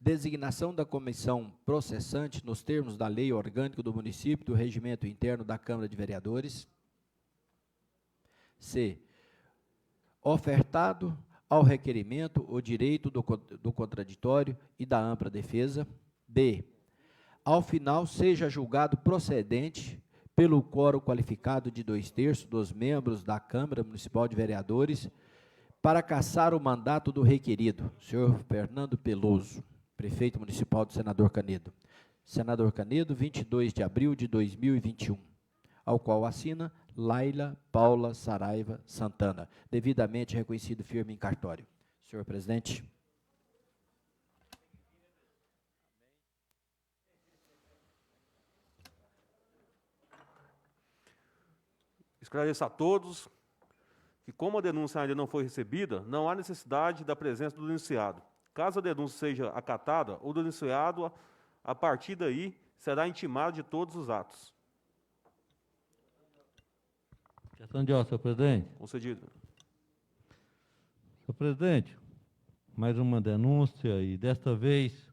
Designação da comissão processante nos termos da Lei Orgânica do Município do Regimento Interno da Câmara de Vereadores. C. Ofertado ao requerimento o direito do contraditório e da ampla defesa. D. Ao final, seja julgado procedente pelo quórum qualificado de 2/3 dos membros da Câmara Municipal de Vereadores para cassar o mandato do requerido, senhor Fernando Peloso, prefeito municipal do Senador Canedo. Senador Canedo, 22 de abril de 2021, ao qual assina Laila Paula Saraiva Santana, devidamente reconhecido firme em cartório. Senhor presidente. Esclareço a todos que, como a denúncia ainda não foi recebida, não há necessidade da presença do denunciado. Caso a denúncia seja acatada, o denunciado, a partir daí, será intimado de todos os atos. Questão de ordem, senhor presidente. Concedido. Senhor presidente, mais uma denúncia, e desta vez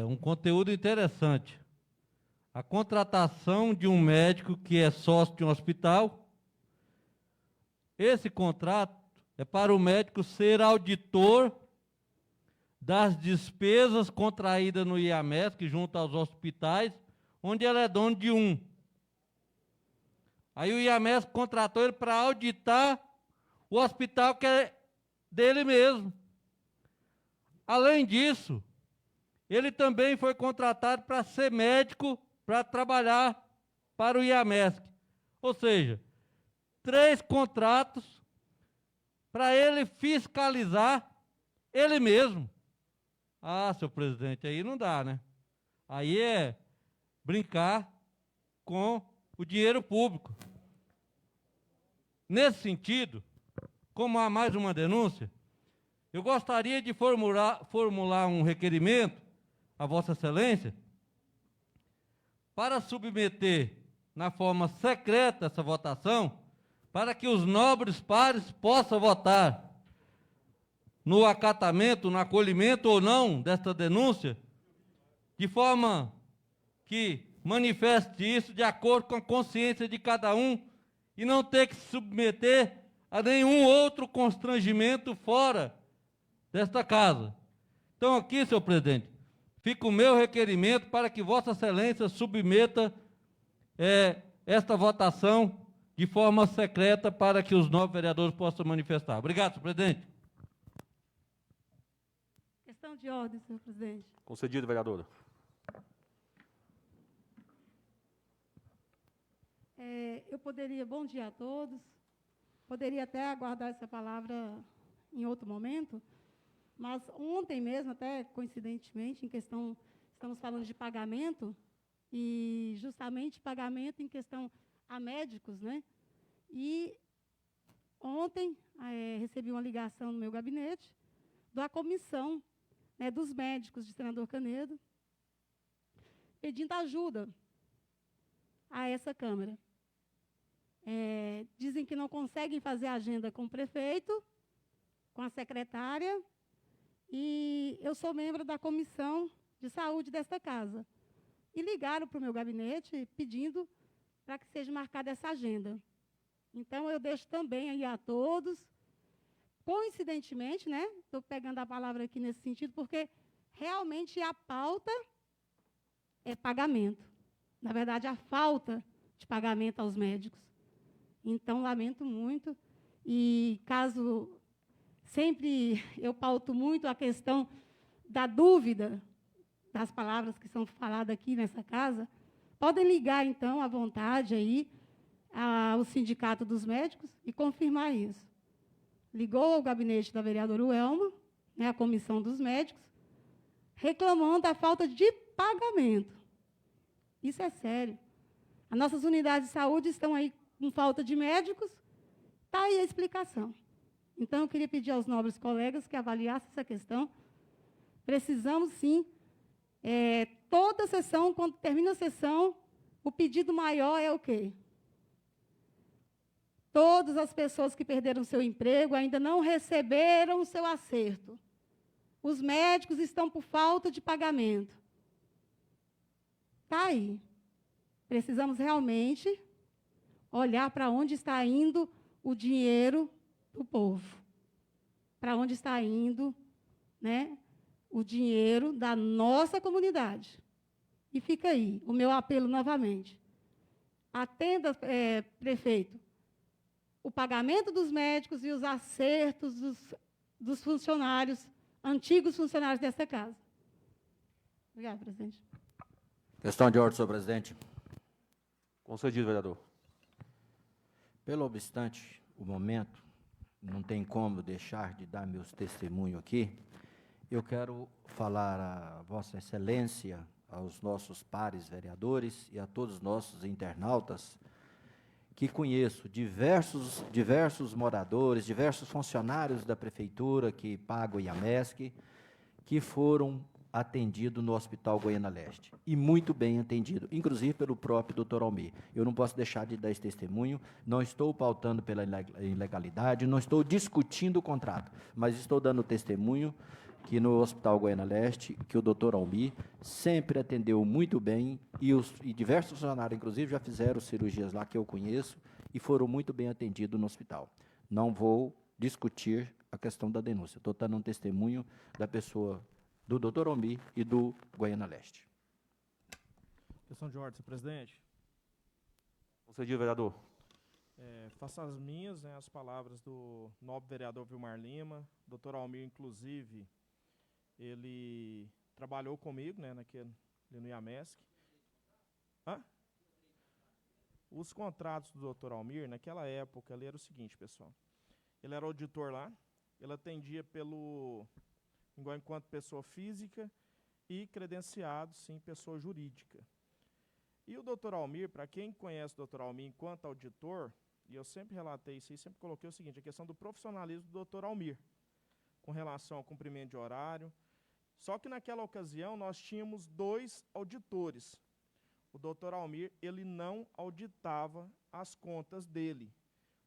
um conteúdo interessante. A contratação de um médico que é sócio de um hospital. Esse contrato é para o médico ser auditor das despesas contraídas no IAMESC junto aos hospitais, onde ele é dono de um. Aí o IAMESC contratou ele para auditar o hospital que é dele mesmo. Além disso, ele também foi contratado para ser médico, para trabalhar para o IAMESC. Ou seja, 3 contratos para ele fiscalizar ele mesmo. Ah, senhor presidente, aí não dá, né? Aí é brincar com o dinheiro público. Nesse sentido, como há mais uma denúncia, eu gostaria de formular um requerimento a Vossa Excelência para submeter na forma secreta essa votação, para que os nobres pares possam votar no acatamento, no acolhimento ou não desta denúncia, de forma que manifeste isso de acordo com a consciência de cada um e não ter que se submeter a nenhum outro constrangimento fora desta casa. Então aqui, senhor presidente, fica o meu requerimento para que Vossa Excelência submeta esta votação de forma secreta para que os nobres vereadores possam manifestar. Obrigado, senhor presidente. Questão de ordem, senhor presidente. Concedido, vereadora. Eu poderia, bom dia a todos, poderia até aguardar essa palavra em outro momento, mas ontem mesmo, até coincidentemente, em questão, estamos falando de pagamento, e justamente pagamento em questão a médicos, né? E ontem recebi uma ligação no meu gabinete da comissão, né, dos médicos de Senador Canedo, pedindo ajuda a essa Câmara. Dizem que não conseguem fazer agenda com o prefeito, com a secretária, e eu sou membro da comissão de saúde desta casa. E ligaram para o meu gabinete pedindo para que seja marcada essa agenda. Então, eu deixo também aí a todos, coincidentemente, né, estou pegando a palavra aqui nesse sentido, porque realmente a pauta é pagamento. Na verdade, a falta de pagamento aos médicos. Então, lamento muito. E caso sempre eu pauto muito a questão da dúvida das palavras que são faladas aqui nessa casa, podem ligar, então, à vontade aí ao Sindicato dos Médicos e confirmar isso. Ligou ao gabinete da vereadora Welma, né, a comissão dos médicos, reclamando a falta de pagamento. Isso é sério. As nossas unidades de saúde estão aí com falta de médicos, está aí a explicação. Então, eu queria pedir aos nobres colegas que avaliassem essa questão. Precisamos, sim, toda sessão, quando termina a sessão, o pedido maior é o quê? Todas as pessoas que perderam seu emprego ainda não receberam o seu acerto. Os médicos estão por falta de pagamento. Está aí. Precisamos realmente olhar para onde está indo o dinheiro do povo. Para onde está indo, né, o dinheiro da nossa comunidade. E fica aí o meu apelo novamente. Atenda, prefeito, o pagamento dos médicos e os acertos dos funcionários, antigos funcionários dessa casa. Obrigada, presidente. Questão de ordem, senhor presidente. Concedido, vereador. Pelo obstante, o momento, não tem como deixar de dar meus testemunhos aqui. Eu quero falar a Vossa Excelência, aos nossos pares vereadores e a todos os nossos internautas, que conheço diversos moradores, diversos funcionários da prefeitura que pagam o IAMESC, que foram atendidos no Hospital Goiânia Leste, e muito bem atendido, inclusive pelo próprio doutor Almir. Eu não posso deixar de dar esse testemunho, não estou pautando pela ilegalidade, não estou discutindo o contrato, mas estou dando testemunho que no Hospital Goiânia Leste, que o doutor Almir sempre atendeu muito bem e diversos funcionários, inclusive, já fizeram cirurgias lá que eu conheço e foram muito bem atendidos no hospital. Não vou discutir a questão da denúncia. Estou dando um testemunho da pessoa do doutor Almir e do Goiânia Leste. Questão de ordem, senhor presidente. Concedido, vereador. Faço as minhas, né, as palavras do nobre vereador Vilmar Lima. Doutor Almir, inclusive, ele trabalhou comigo, né, ali no IAMESC. Os contratos do doutor Almir, naquela época, ali era o seguinte, pessoal. Ele era auditor lá, ele atendia enquanto pessoa física e credenciado, sim, pessoa jurídica. E o doutor Almir, para quem conhece o doutor Almir enquanto auditor, e eu sempre relatei isso e sempre coloquei o seguinte, a questão do profissionalismo do doutor Almir, com relação ao cumprimento de horário. Só que naquela ocasião nós tínhamos 2 auditores. O doutor Almir, ele não auditava as contas dele.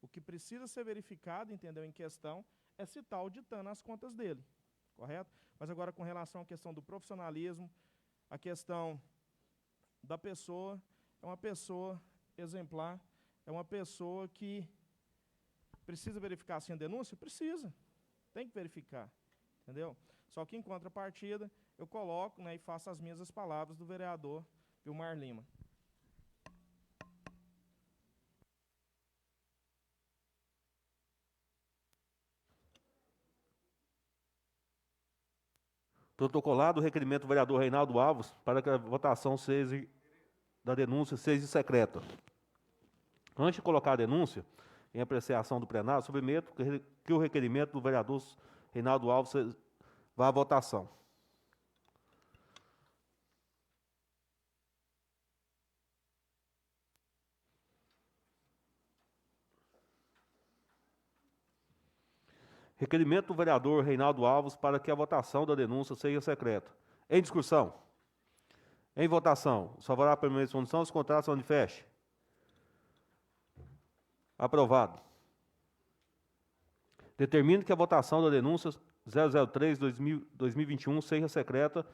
O que precisa ser verificado, entendeu, em questão, é se está auditando as contas dele, correto? Mas agora, com relação à questão do profissionalismo, a questão da pessoa, é uma pessoa exemplar, é uma pessoa que precisa verificar assim a denúncia? Precisa, tem que verificar, entendeu? Só que em contrapartida, eu coloco, né, e faço as minhas palavras do vereador Vilmar Lima. Protocolado o requerimento do vereador Reinaldo Alves para que a votação da denúncia seja secreta. Antes de colocar a denúncia em apreciação do plenário, submeto que o requerimento do vereador Reinaldo Alves vá à votação. Requerimento do vereador Reinaldo Alves para que a votação da denúncia seja secreta. Em discussão. Em votação. Os favoráveis à permanência de condição, os contratos são de feche. Aprovado. Determino que a votação da denúncia 003/2021 seja secreta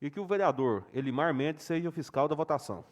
e que o vereador Elimar Mendes seja o fiscal da votação.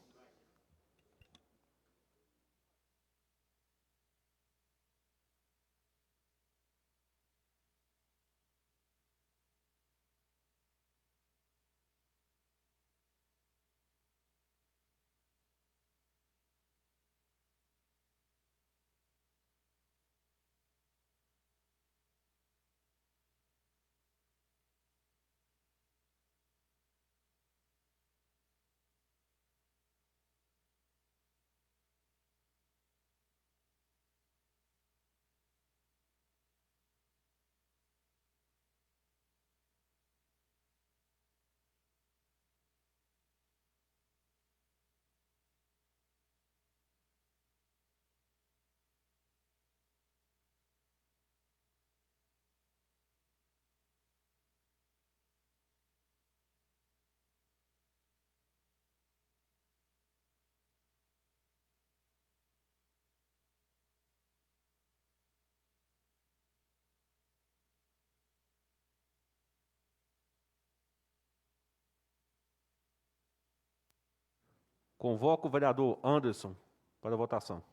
Convoco o vereador Anderson para a votação.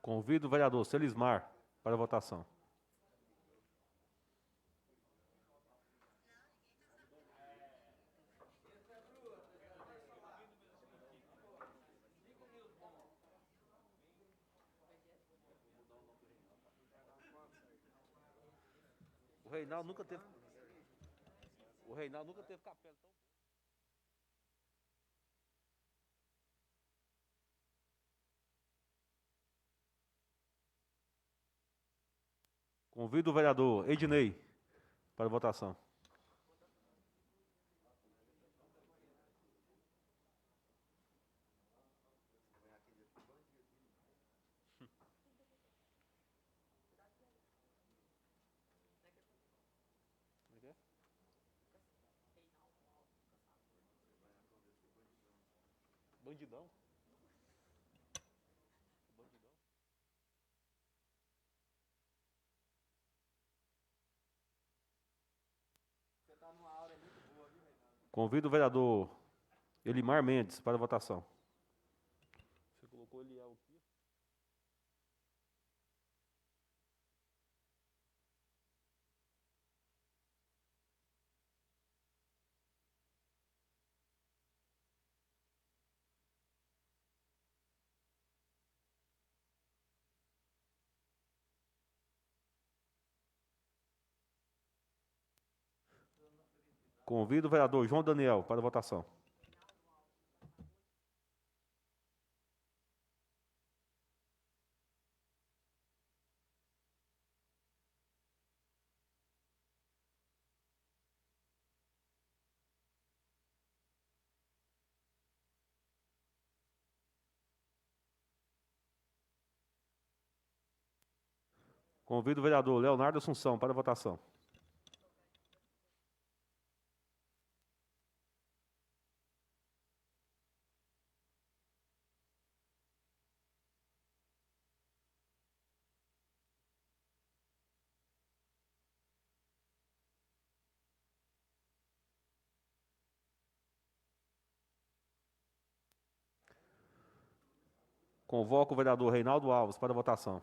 Convido o vereador Celismar para a votação. O Reinaldo nunca teve capela tão Convido o vereador Ednei para votação. Bandidão. Convido o vereador Elimar Mendes para votação. Você colocou Eliel aqui? Convido o vereador João Daniel para votação. Convido o vereador Leonardo Assunção para votação. Convoco o vereador Reinaldo Alves para votação.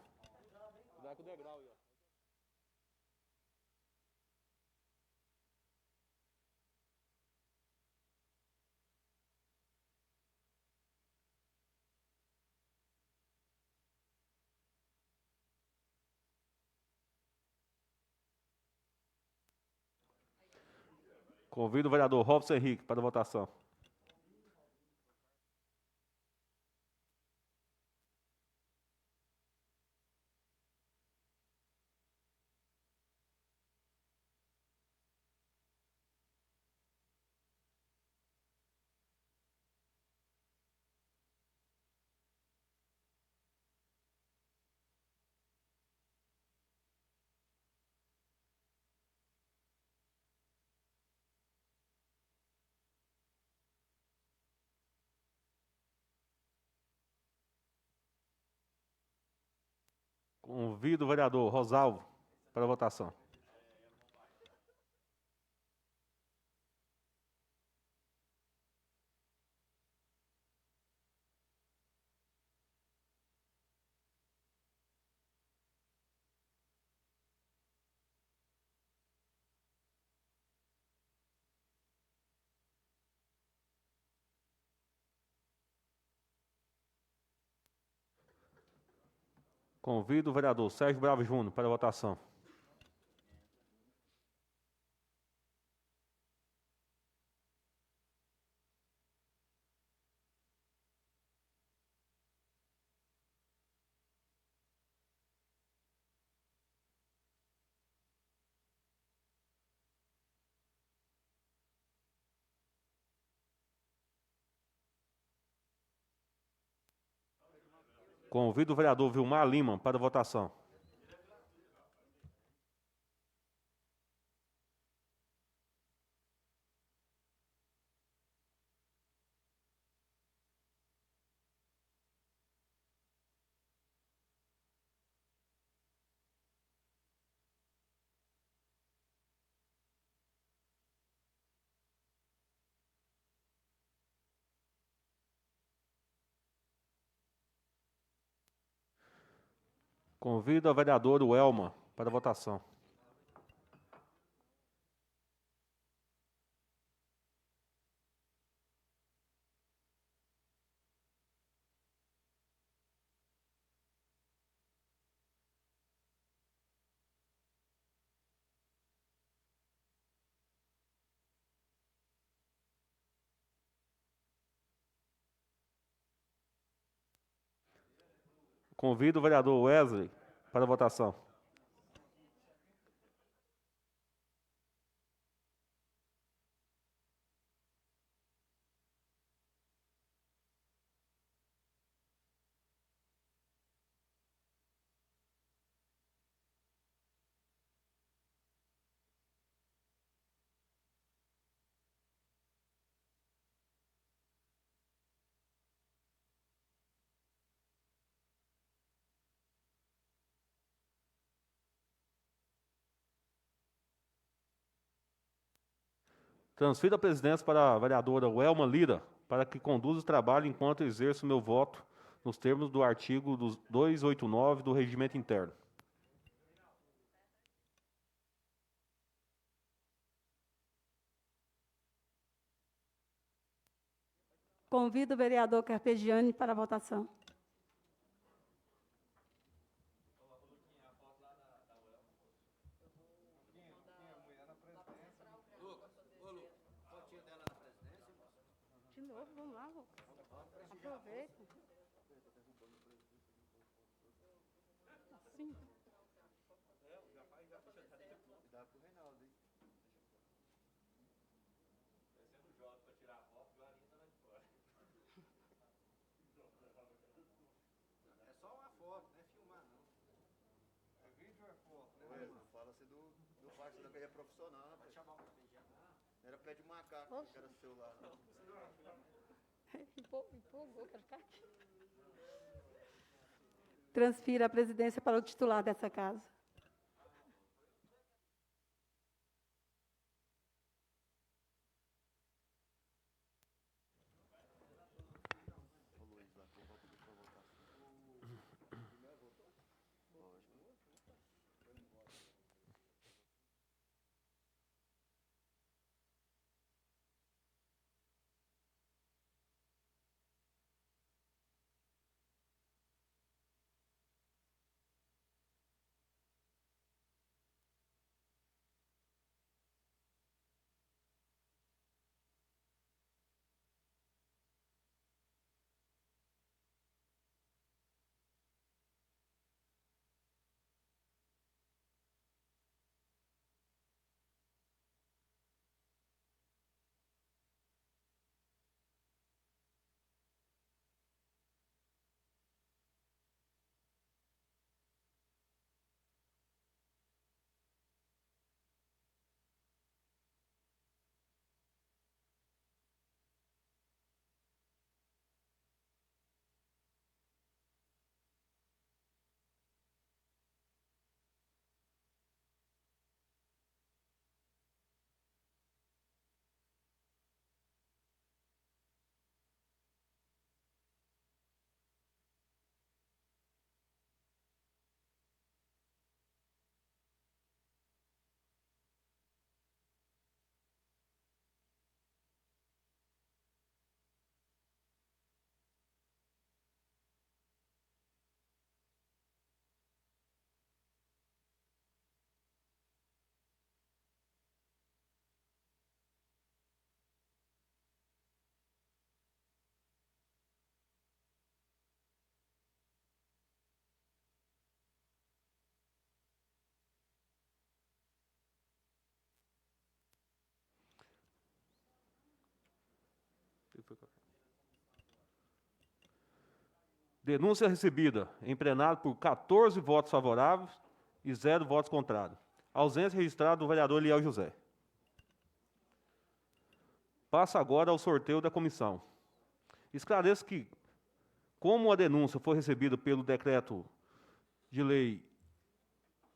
Convido o vereador Robson Henrique para votação. Convido o vereador Rosalvo para votação. Convido o vereador Sérgio Bravo Júnior para votação. Convido o vereador Vilmar Lima para votação. Convido o vereador Welma para votação. Convido o vereador Wesley para votação. Transfiro a presidência para a vereadora Welma Lira, para que conduza o trabalho enquanto exerço meu voto nos termos do artigo 289 do Regimento Interno. Convido o vereador Carpegiani para a votação. De novo, vamos lá, Lucas. Aproveita. Assim. Fala-se do fato da carreira profissional. Não era pé de macaco, que era celular. Empolgou para ficar aqui. Transfira a presidência para o titular dessa casa. Denúncia recebida em plenário por 14 votos favoráveis e 0 votos contrários. Ausência registrada do vereador Eliel José. Passa agora ao sorteio da comissão. Esclareço que, como a denúncia foi recebida pelo decreto de lei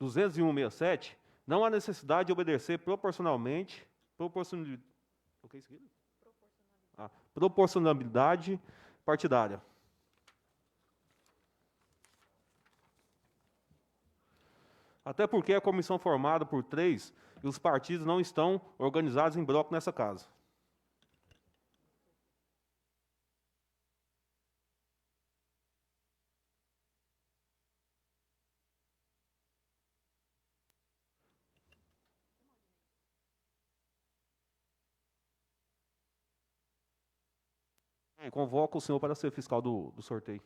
201/67, não há necessidade de obedecer proporcionalidade partidária. Até porque a comissão formada por 3 e os partidos não estão organizados em bloco nessa casa. Convoco o senhor para ser fiscal do sorteio.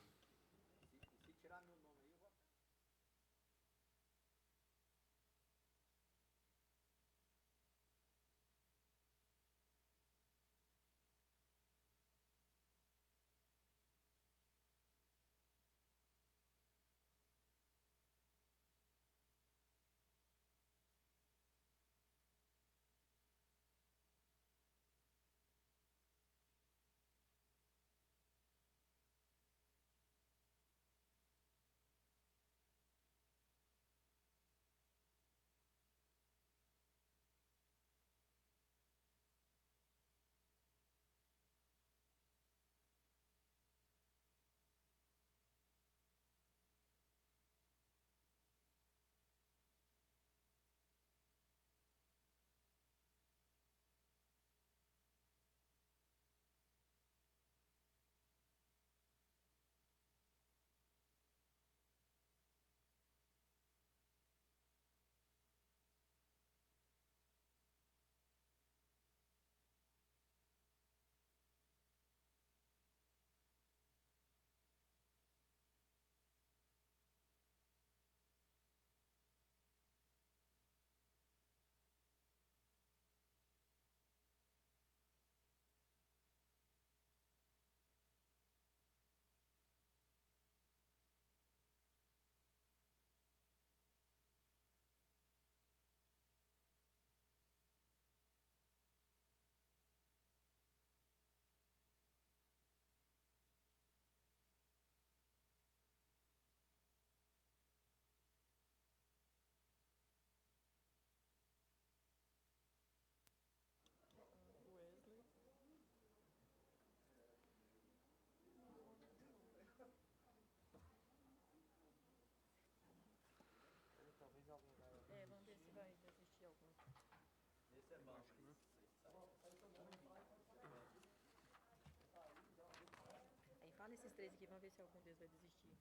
três aqui, vamos ver se algum deles vai desistir.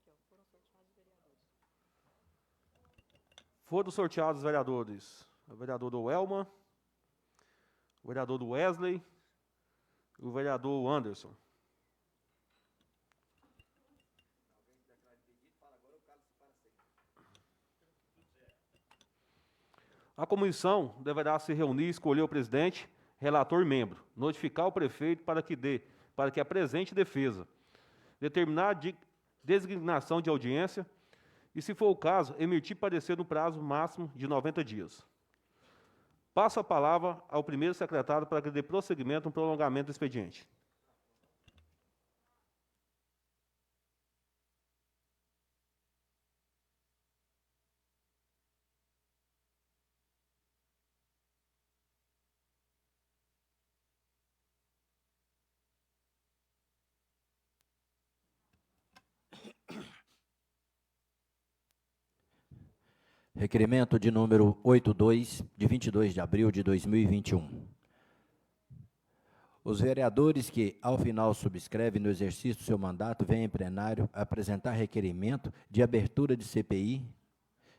Aqui, ó, foram sorteados os vereadores. Foram sorteados os vereadores. O vereador do Elma, o vereador do Wesley e o vereador Anderson. A comissão deverá se reunir, escolher o presidente, relator e membro, notificar o prefeito para que apresente defesa, determinar a designação de audiência e, se for o caso, emitir parecer no prazo máximo de 90 dias. Passo a palavra ao primeiro secretário para que dê prosseguimento no prolongamento do expediente. Requerimento de número 82, de 22 de abril de 2021. Os vereadores que, ao final, subscrevem no exercício do seu mandato, vêm em plenário apresentar requerimento de abertura de CPI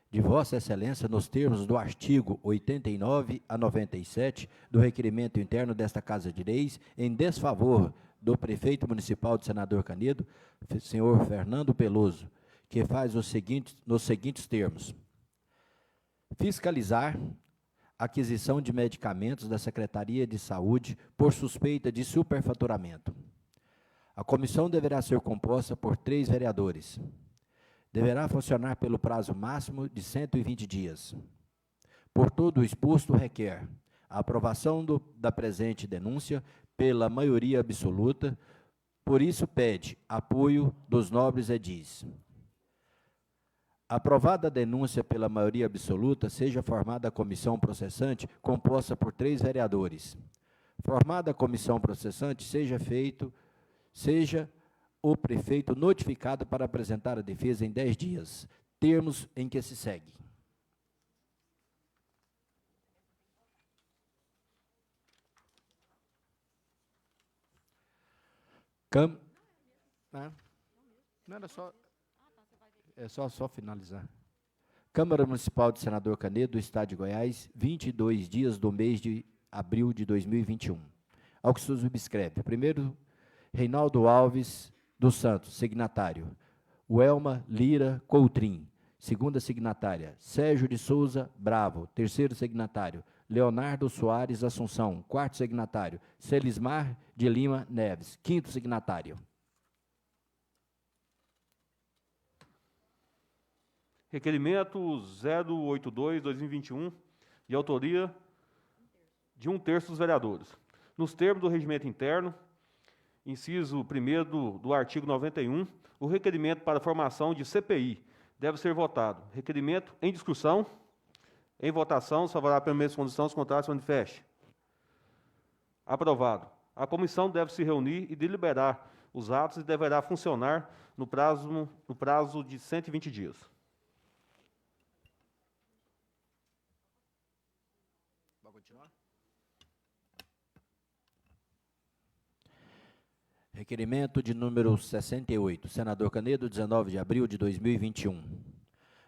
de Vossa Excelência nos termos do artigo 89 a 97 do requerimento interno desta Casa de Leis, em desfavor do prefeito municipal de Senador Canedo, senhor Fernando Peloso, que faz nos seguintes termos: fiscalizar a aquisição de medicamentos da Secretaria de Saúde por suspeita de superfaturamento. A comissão deverá ser composta por 3 vereadores. Deverá funcionar pelo prazo máximo de 120 dias. Por todo o exposto, requer a aprovação da presente denúncia pela maioria absoluta, por isso pede apoio dos nobres edis. Aprovada a denúncia pela maioria absoluta, seja formada a comissão processante, composta por 3 vereadores. Formada a comissão processante, seja o prefeito notificado para apresentar a defesa em 10 dias, termos em que se segue. Não era só... É só finalizar. Câmara Municipal de Senador Canedo, do Estado de Goiás, 22 dias do mês de abril de 2021. Ao que se subscreve. Primeiro, Reinaldo Alves dos Santos, signatário. Welma Lira Coutrin, segunda signatária. Sérgio de Souza Bravo, terceiro signatário. Leonardo Soares Assunção, quarto signatário. Celismar de Lima Neves, quinto signatário. Requerimento 082-2021, de autoria de 1/3 dos vereadores. Nos termos do regimento interno, inciso 1º do artigo 91, o requerimento para formação de CPI deve ser votado. Requerimento em discussão, em votação, se favorável pela mesma condição, se contrário, se manifeste. Aprovado. A comissão deve se reunir e deliberar os atos e deverá funcionar no prazo de 120 dias. Requerimento de número 68, Senador Canedo, 19 de abril de 2021.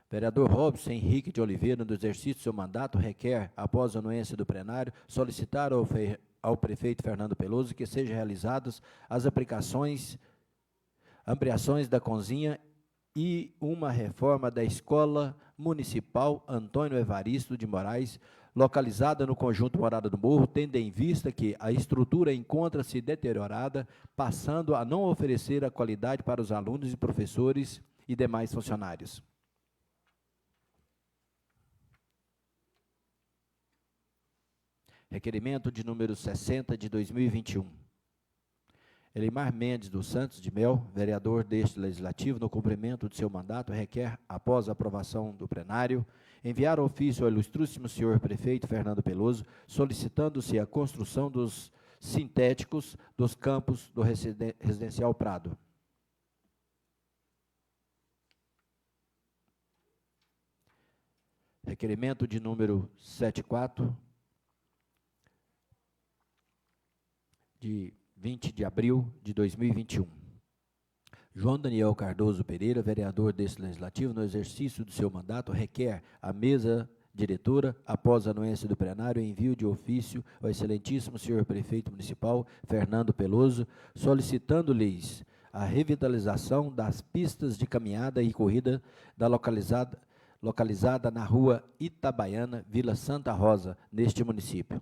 Vereador Robson Henrique de Oliveira, no exercício do seu mandato, requer, após a anuência do plenário, solicitar ao prefeito Fernando Peloso que sejam realizadas as ampliações da cozinha e uma reforma da Escola Municipal Antônio Evaristo de Moraes, localizada no conjunto Morada do Morro, tendo em vista que a estrutura encontra-se deteriorada, passando a não oferecer a qualidade para os alunos e professores e demais funcionários. Requerimento de número 60 de 2021. Elimar Mendes dos Santos de Mel, vereador deste Legislativo, no cumprimento de seu mandato, requer, após a aprovação do plenário, enviar ofício ao ilustríssimo senhor prefeito Fernando Peloso, solicitando-se a construção dos sintéticos dos campos do Residencial Prado. Requerimento de número 74, de 20 de abril de 2021. João Daniel Cardoso Pereira, vereador deste Legislativo, no exercício do seu mandato, requer a mesa diretora, após a anuência do plenário, envio de ofício ao excelentíssimo senhor prefeito municipal, Fernando Peloso, solicitando-lhes a revitalização das pistas de caminhada e corrida da localizada na rua Itabaiana, Vila Santa Rosa, neste município.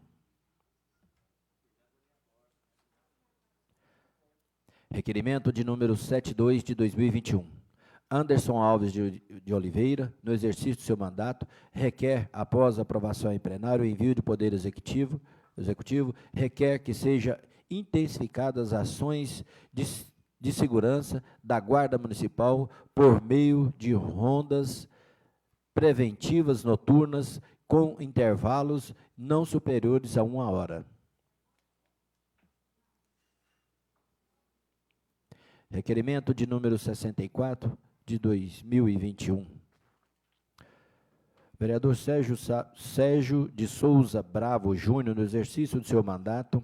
Requerimento de número 72 de 2021. Anderson Alves de Oliveira, no exercício do seu mandato, requer, após a aprovação em plenário, o envio de Poder Executivo, requer que seja intensificadas as ações de segurança da Guarda Municipal por meio de rondas preventivas noturnas com intervalos não superiores a 1 hora. Requerimento de número 64 de 2021. Vereador Sérgio de Souza Bravo Júnior, no exercício do seu mandato,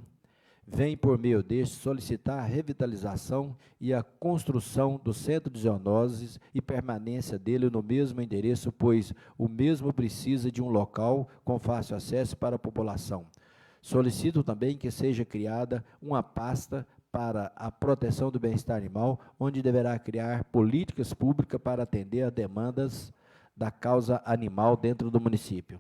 vem por meio deste solicitar a revitalização e a construção do centro de zoonoses e permanência dele no mesmo endereço, pois o mesmo precisa de um local com fácil acesso para a população. Solicito também que seja criada uma pasta para a proteção do bem-estar animal, onde deverá criar políticas públicas para atender a demandas da causa animal dentro do município.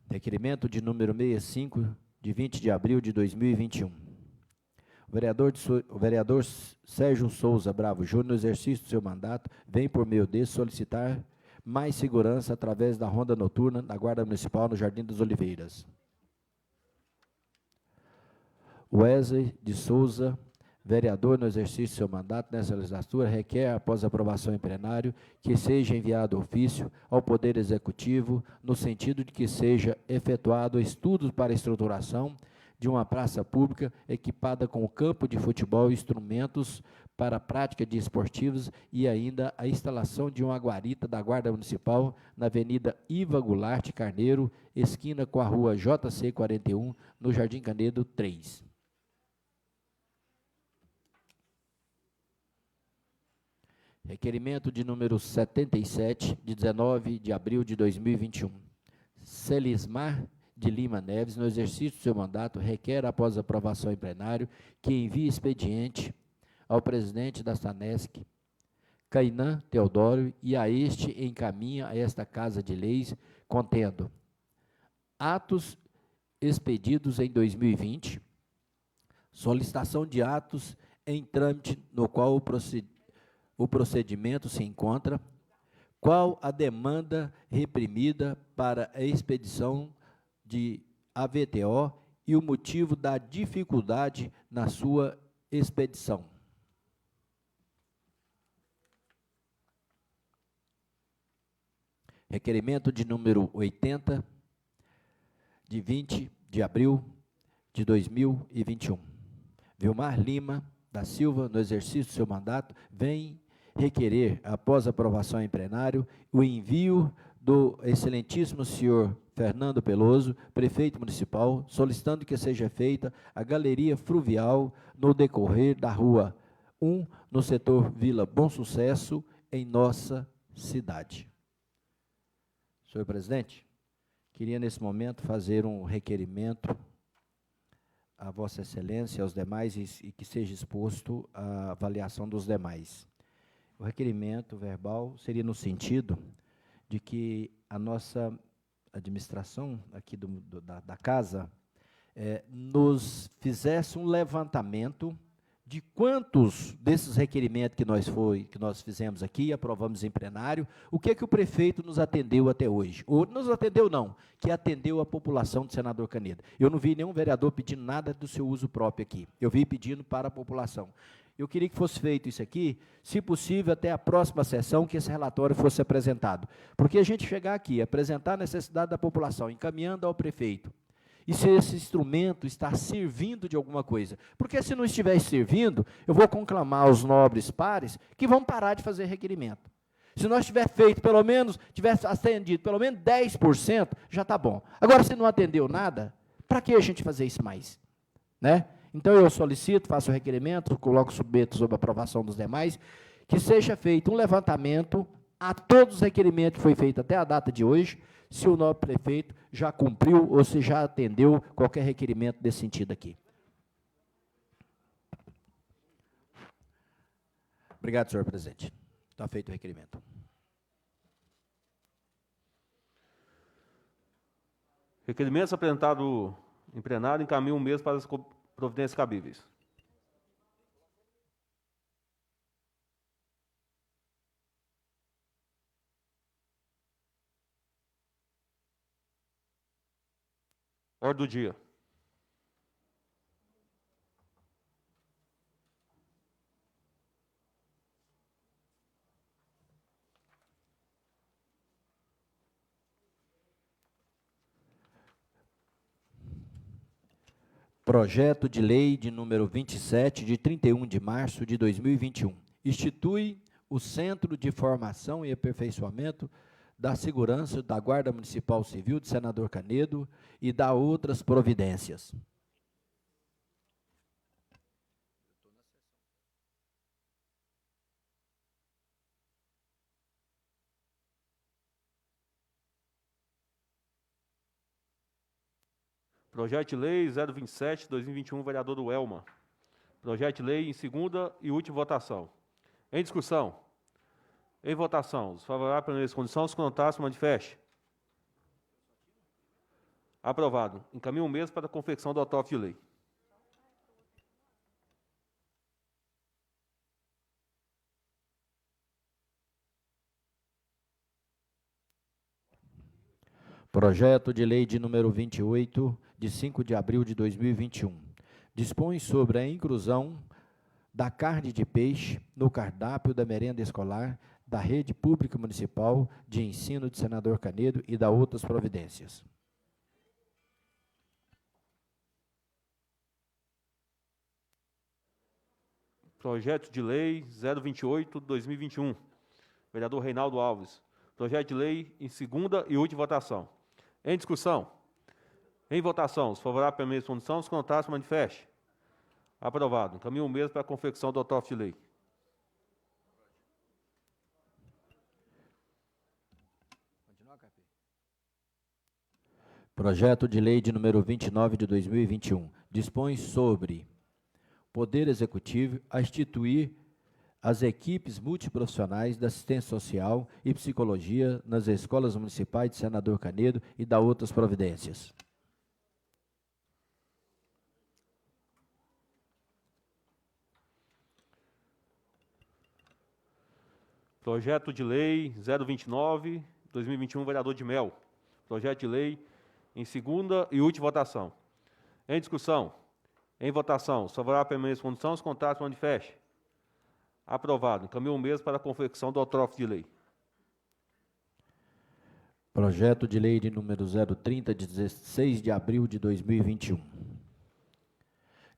Requerimento de número 65, de 20 de abril de 2021. O vereador Sérgio Souza Bravo Júnior, no exercício do seu mandato, vem por meio desse solicitar mais segurança através da ronda noturna da Guarda Municipal no Jardim das Oliveiras. Wesley de Souza, vereador no exercício do seu mandato nessa legislatura, requer, após a aprovação em plenário, que seja enviado ofício ao Poder Executivo, no sentido de que seja efetuado estudos para a estruturação de uma praça pública equipada com campo de futebol e instrumentos para a prática de esportivos e ainda a instalação de uma guarita da Guarda Municipal na Avenida Iva Goulart Carneiro, esquina com a rua JC 41, no Jardim Canedo 3. Requerimento de número 77, de 19 de abril de 2021. Celismar de Lima Neves, no exercício do seu mandato, requer, após a aprovação em plenário, que envie expediente ao presidente da SANESC, Cainan Teodoro, e a este encaminha a esta Casa de Leis, contendo atos expedidos em 2020, solicitação de atos em trâmite no qual o procedimento se encontra, qual a demanda reprimida para a expedição de AVTO e o motivo da dificuldade na sua expedição. Requerimento de número 80, de 20 de abril de 2021. Vilmar Lima da Silva, no exercício do seu mandato, vem requerer, após aprovação em plenário, o envio do excelentíssimo senhor Fernando Peloso, prefeito municipal, solicitando que seja feita a galeria fluvial no decorrer da rua 1, no setor Vila Bom Sucesso, em nossa cidade. Senhor presidente, queria nesse momento fazer um requerimento a Vossa Excelência e aos demais e que seja exposto à avaliação dos demais. O requerimento verbal seria no sentido de que a nossa administração aqui da casa nos fizesse um levantamento de quantos desses requerimentos que nós fizemos aqui, aprovamos em plenário, o que é que o prefeito nos atendeu até hoje. Ou nos atendeu não, que atendeu a população do senador Canedo. Eu não vi nenhum vereador pedindo nada do seu uso próprio aqui. Eu vi pedindo para a população. Eu queria que fosse feito isso aqui, se possível, até a próxima sessão, que esse relatório fosse apresentado. Porque a gente chegar aqui, apresentar a necessidade da população, encaminhando ao prefeito, e se esse instrumento está servindo de alguma coisa. Porque se não estiver servindo, eu vou conclamar os nobres pares que vão parar de fazer requerimento. Se nós tiver feito, pelo menos, tivesse atendido pelo menos 10%, já está bom. Agora, se não atendeu nada, para que a gente fazer isso mais? Né? Então, eu solicito, faço o requerimento, coloco submeto sob aprovação dos demais, que seja feito um levantamento a todos os requerimentos que foi feito até a data de hoje, se o novo prefeito já cumpriu ou se já atendeu qualquer requerimento desse sentido aqui. Obrigado, senhor presidente. Está feito o requerimento. Requerimentos apresentados em plenário encaminham o mesmo para as providências cabíveis. Ordem do dia. Projeto de lei de número 27, de 31 de março de 2021. Institui o Centro de Formação e Aperfeiçoamento da Segurança da Guarda Municipal Civil de Senador Canedo e dá outras providências. Projeto de lei 027/2021, vereador do Elma. Projeto de lei em segunda e última votação. Em discussão. Em votação. Os favoráveis permaneçam em condição, os contrários se manifestem. Aprovado. Encaminho o mesmo para a confecção do autógrafo de lei. Projeto de lei de número 28, de 5 de abril de 2021. Dispõe sobre a inclusão da carne de peixe no cardápio da merenda escolar da Rede Pública Municipal de Ensino de Senador Canedo e dá outras providências. Projeto de lei 028/2021, vereador Reinaldo Alves. Projeto de lei em segunda e última votação. Em discussão. Em votação. Os favoráveis permaneçam em condição, os contrários se manifestem. Aprovado. Encaminho o mesmo para a confecção do autógrafo de lei. Projeto de lei de número 29 de 2021. Dispõe sobre Poder Executivo a instituir as equipes multiprofissionais da assistência social e psicologia nas escolas municipais de Senador Canedo e dá outras providências. Projeto de lei 029/2021, vereador de Mel. Projeto de lei em segunda e última votação. Em discussão. Em votação. Os favoráveis permaneçam em condição, os contrários se manifestem. Aprovado. Encaminho o mesmo para a confecção do autógrafo de lei. Projeto de lei de número 030, de 16 de abril de 2021.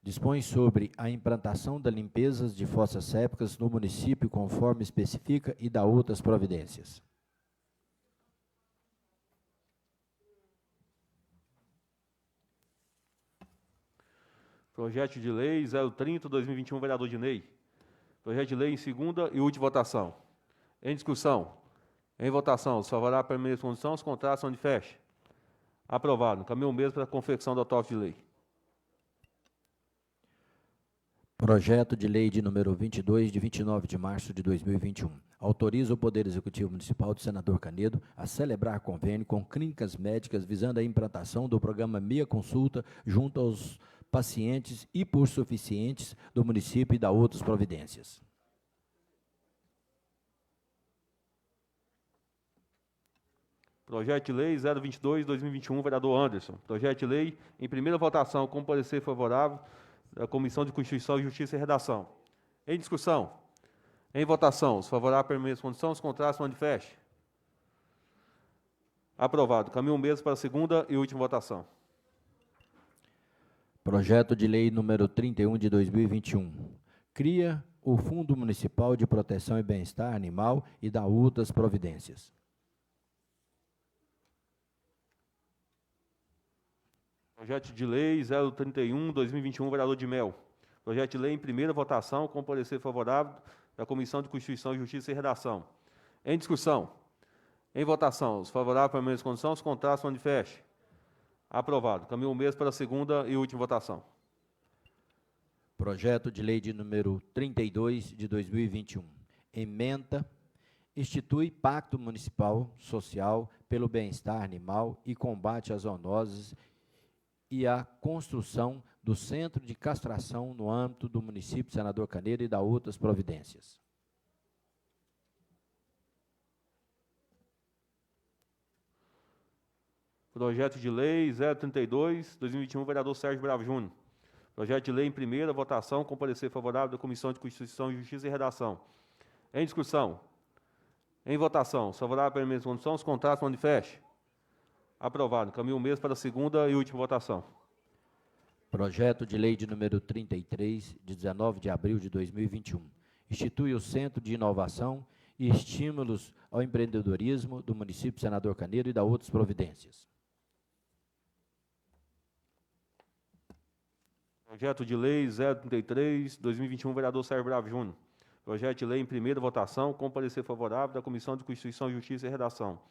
Dispõe sobre a implantação da limpezas de fossas sépticas no município, conforme especifica, e dá outras providências. Projeto de lei 030/2021, vereador Dinei. Projeto de lei em segunda e última votação. Em discussão. Em votação. Os favoráveis permaneçam em condição, os contrários se manifestem. Aprovado. Encaminho o mesmo para a confecção do autógrafo de lei. Projeto de lei de número 22, de 29 de março de 2021. Autoriza o Poder Executivo Municipal de Senador Canedo a celebrar convênio com clínicas médicas visando a implantação do programa Meia Consulta junto aos pacientes hipossuficientes do município e dá outras providências. Projeto de lei 022/2021, vereador Anderson. Projeto de lei em primeira votação com parecer favorável da Comissão de Constituição, Justiça e Redação. Em discussão. Em votação. Os favoráveis permaneçam em condição, os contrários se manifestem. Aprovado. Caminho o mesmo para a segunda e última votação. Projeto de lei número 31 de 2021. Cria o Fundo Municipal de Proteção e Bem-Estar Animal e dá outras providências. Projeto de Lei 031/2021, vereador de Mel. Projeto de lei em primeira votação, com parecer favorável da Comissão de Constituição, Justiça e Redação. Em discussão. Em votação. Os favoráveis para a mesma condição, os contrários manifestem. Aprovado. Caminho o mesmo para a segunda e última votação. Projeto de lei de número 32 de 2021. Ementa, institui Pacto Municipal Social pelo Bem-Estar Animal e combate às zoonoses e a construção do Centro de Castração no âmbito do município de Senador Canedo e da outras providências. Projeto de lei 032/2021, vereador Sérgio Bravo Júnior. Projeto de lei em primeira votação, com parecer favorável da Comissão de Constituição, Justiça e Redação. Em discussão. Em votação. Os favoráveis para a mesma condição, os contrários manifestem. Aprovado. Caminho o mesmo para a segunda e última votação. Projeto de lei de número 33, de 19 de abril de 2021. Institui o Centro de Inovação e Estímulos ao Empreendedorismo do município de Senador Canedo e da outras providências. Projeto de lei 033/2021, vereador Sérgio Bravo Júnior. Projeto de lei em primeira votação, com parecer favorável da Comissão de Constituição, Justiça e Redação.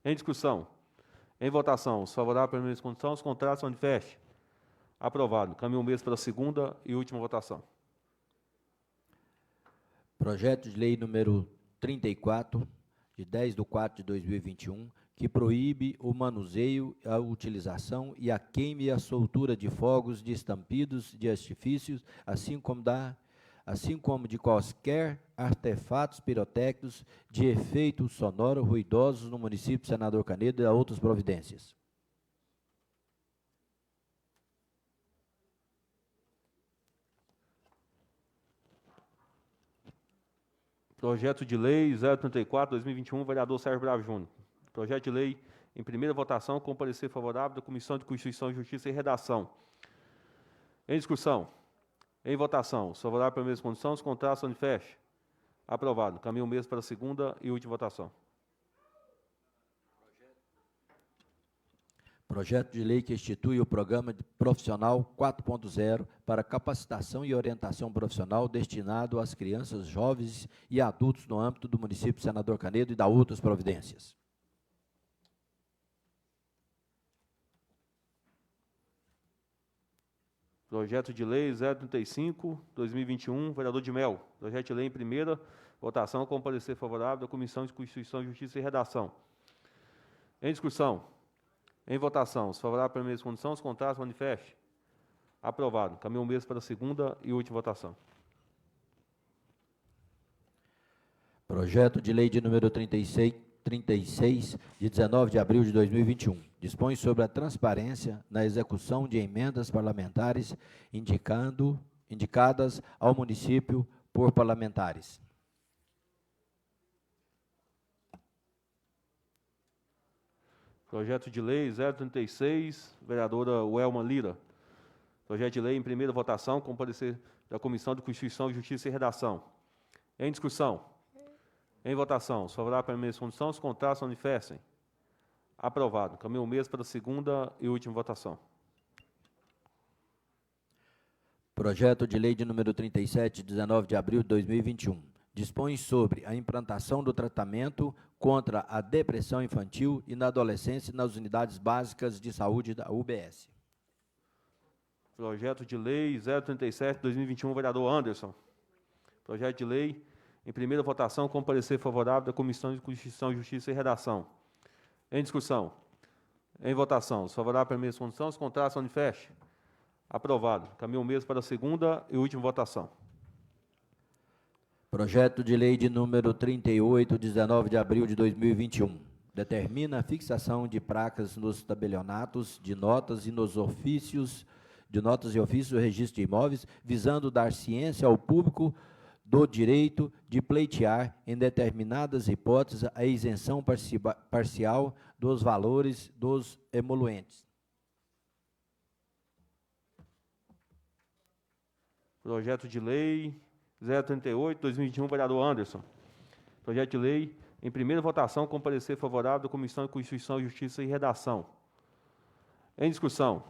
Em discussão. Em votação. Os favoráveis para a mesma condição, os contrários manifestem. Aprovado. Caminho o mesmo para a segunda e última votação. Projeto de lei número 34, de 10/4/2021, que proíbe o manuseio, a utilização e a queima e a soltura de fogos, de estampidos, de artifícios, assim como de quaisquer artefatos pirotécnicos de efeito sonoro ruidosos no município de Senador Canedo e a outras providências. Projeto de lei 034/2021, vereador Sérgio Bravo Júnior. Projeto de lei em primeira votação, com parecer favorável da Comissão de Constituição, Justiça e Redação. Em discussão. Em votação. Os favoráveis para a mesma condição, os contrários manifestem. Aprovado. Caminho o mesmo para a segunda e última votação. Projeto de lei que institui o Programa Profissional 4.0 para capacitação e orientação profissional destinado às crianças, jovens e adultos no âmbito do município de Senador Canedo e da outras providências. Projeto de lei 035/2021, vereador de Mel. Projeto de lei em primeira votação, com parecer favorável da Comissão de Constituição, Justiça e Redação. Em discussão. Em votação. Os favoráveis para a mesma condição, os contrários manifestem. Aprovado. Caminho o mesmo para a segunda e última votação. Projeto de lei de número 36, de 19 de abril de 2021. Dispõe sobre a transparência na execução de emendas parlamentares indicadas ao município por parlamentares. Projeto de lei 036, vereadora Welma Lira. Projeto de lei em primeira votação, com parecer da Comissão de Constituição, Justiça e Redação. Em discussão. Em votação. Os favoráveis para a mesma condição, os contrários manifestem. Aprovado. Caminho o mesmo para a segunda e última votação. Projeto de lei de número 37, 19 de abril de 2021. Dispõe sobre a implantação do tratamento contra a depressão infantil e na adolescência nas unidades básicas de saúde da UBS. Projeto de lei 037/2021, vereador Anderson. Projeto de lei em primeira votação, com parecer favorável da Comissão de Constituição, Justiça e Redação. Em discussão. Em votação. Os favoráveis para a mesma condição, os contrários manifestem. Aprovado. Caminho o mesmo para a segunda e última votação. Projeto de lei de número 38, 19 de abril de 2021. Determina a fixação de placas nos tabelionatos de notas e nos ofícios do registro de imóveis, visando dar ciência ao público do direito de pleitear, em determinadas hipóteses, a isenção parcial dos valores dos emoluentes. Projeto de lei 038/2021, vereador Anderson. Projeto de lei em primeira votação, com parecer favorável da Comissão de Constituição, Justiça e Redação. Em discussão.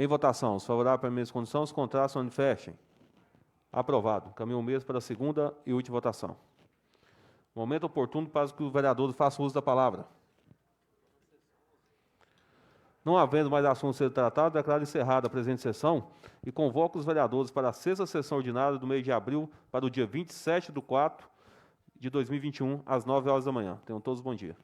Em votação, os favoráveis para a mesma condição, os contrários se manifestem. Aprovado. Caminho o mesmo para a segunda e última votação. Momento oportuno para que os vereadores façam uso da palavra. Não havendo mais assunto a ser tratado, declaro encerrada a presente sessão e convoco os vereadores para a 6ª sessão ordinária do mês de abril, para o dia 27/4 de 2021, às 9 horas da manhã. Tenham todos bom dia.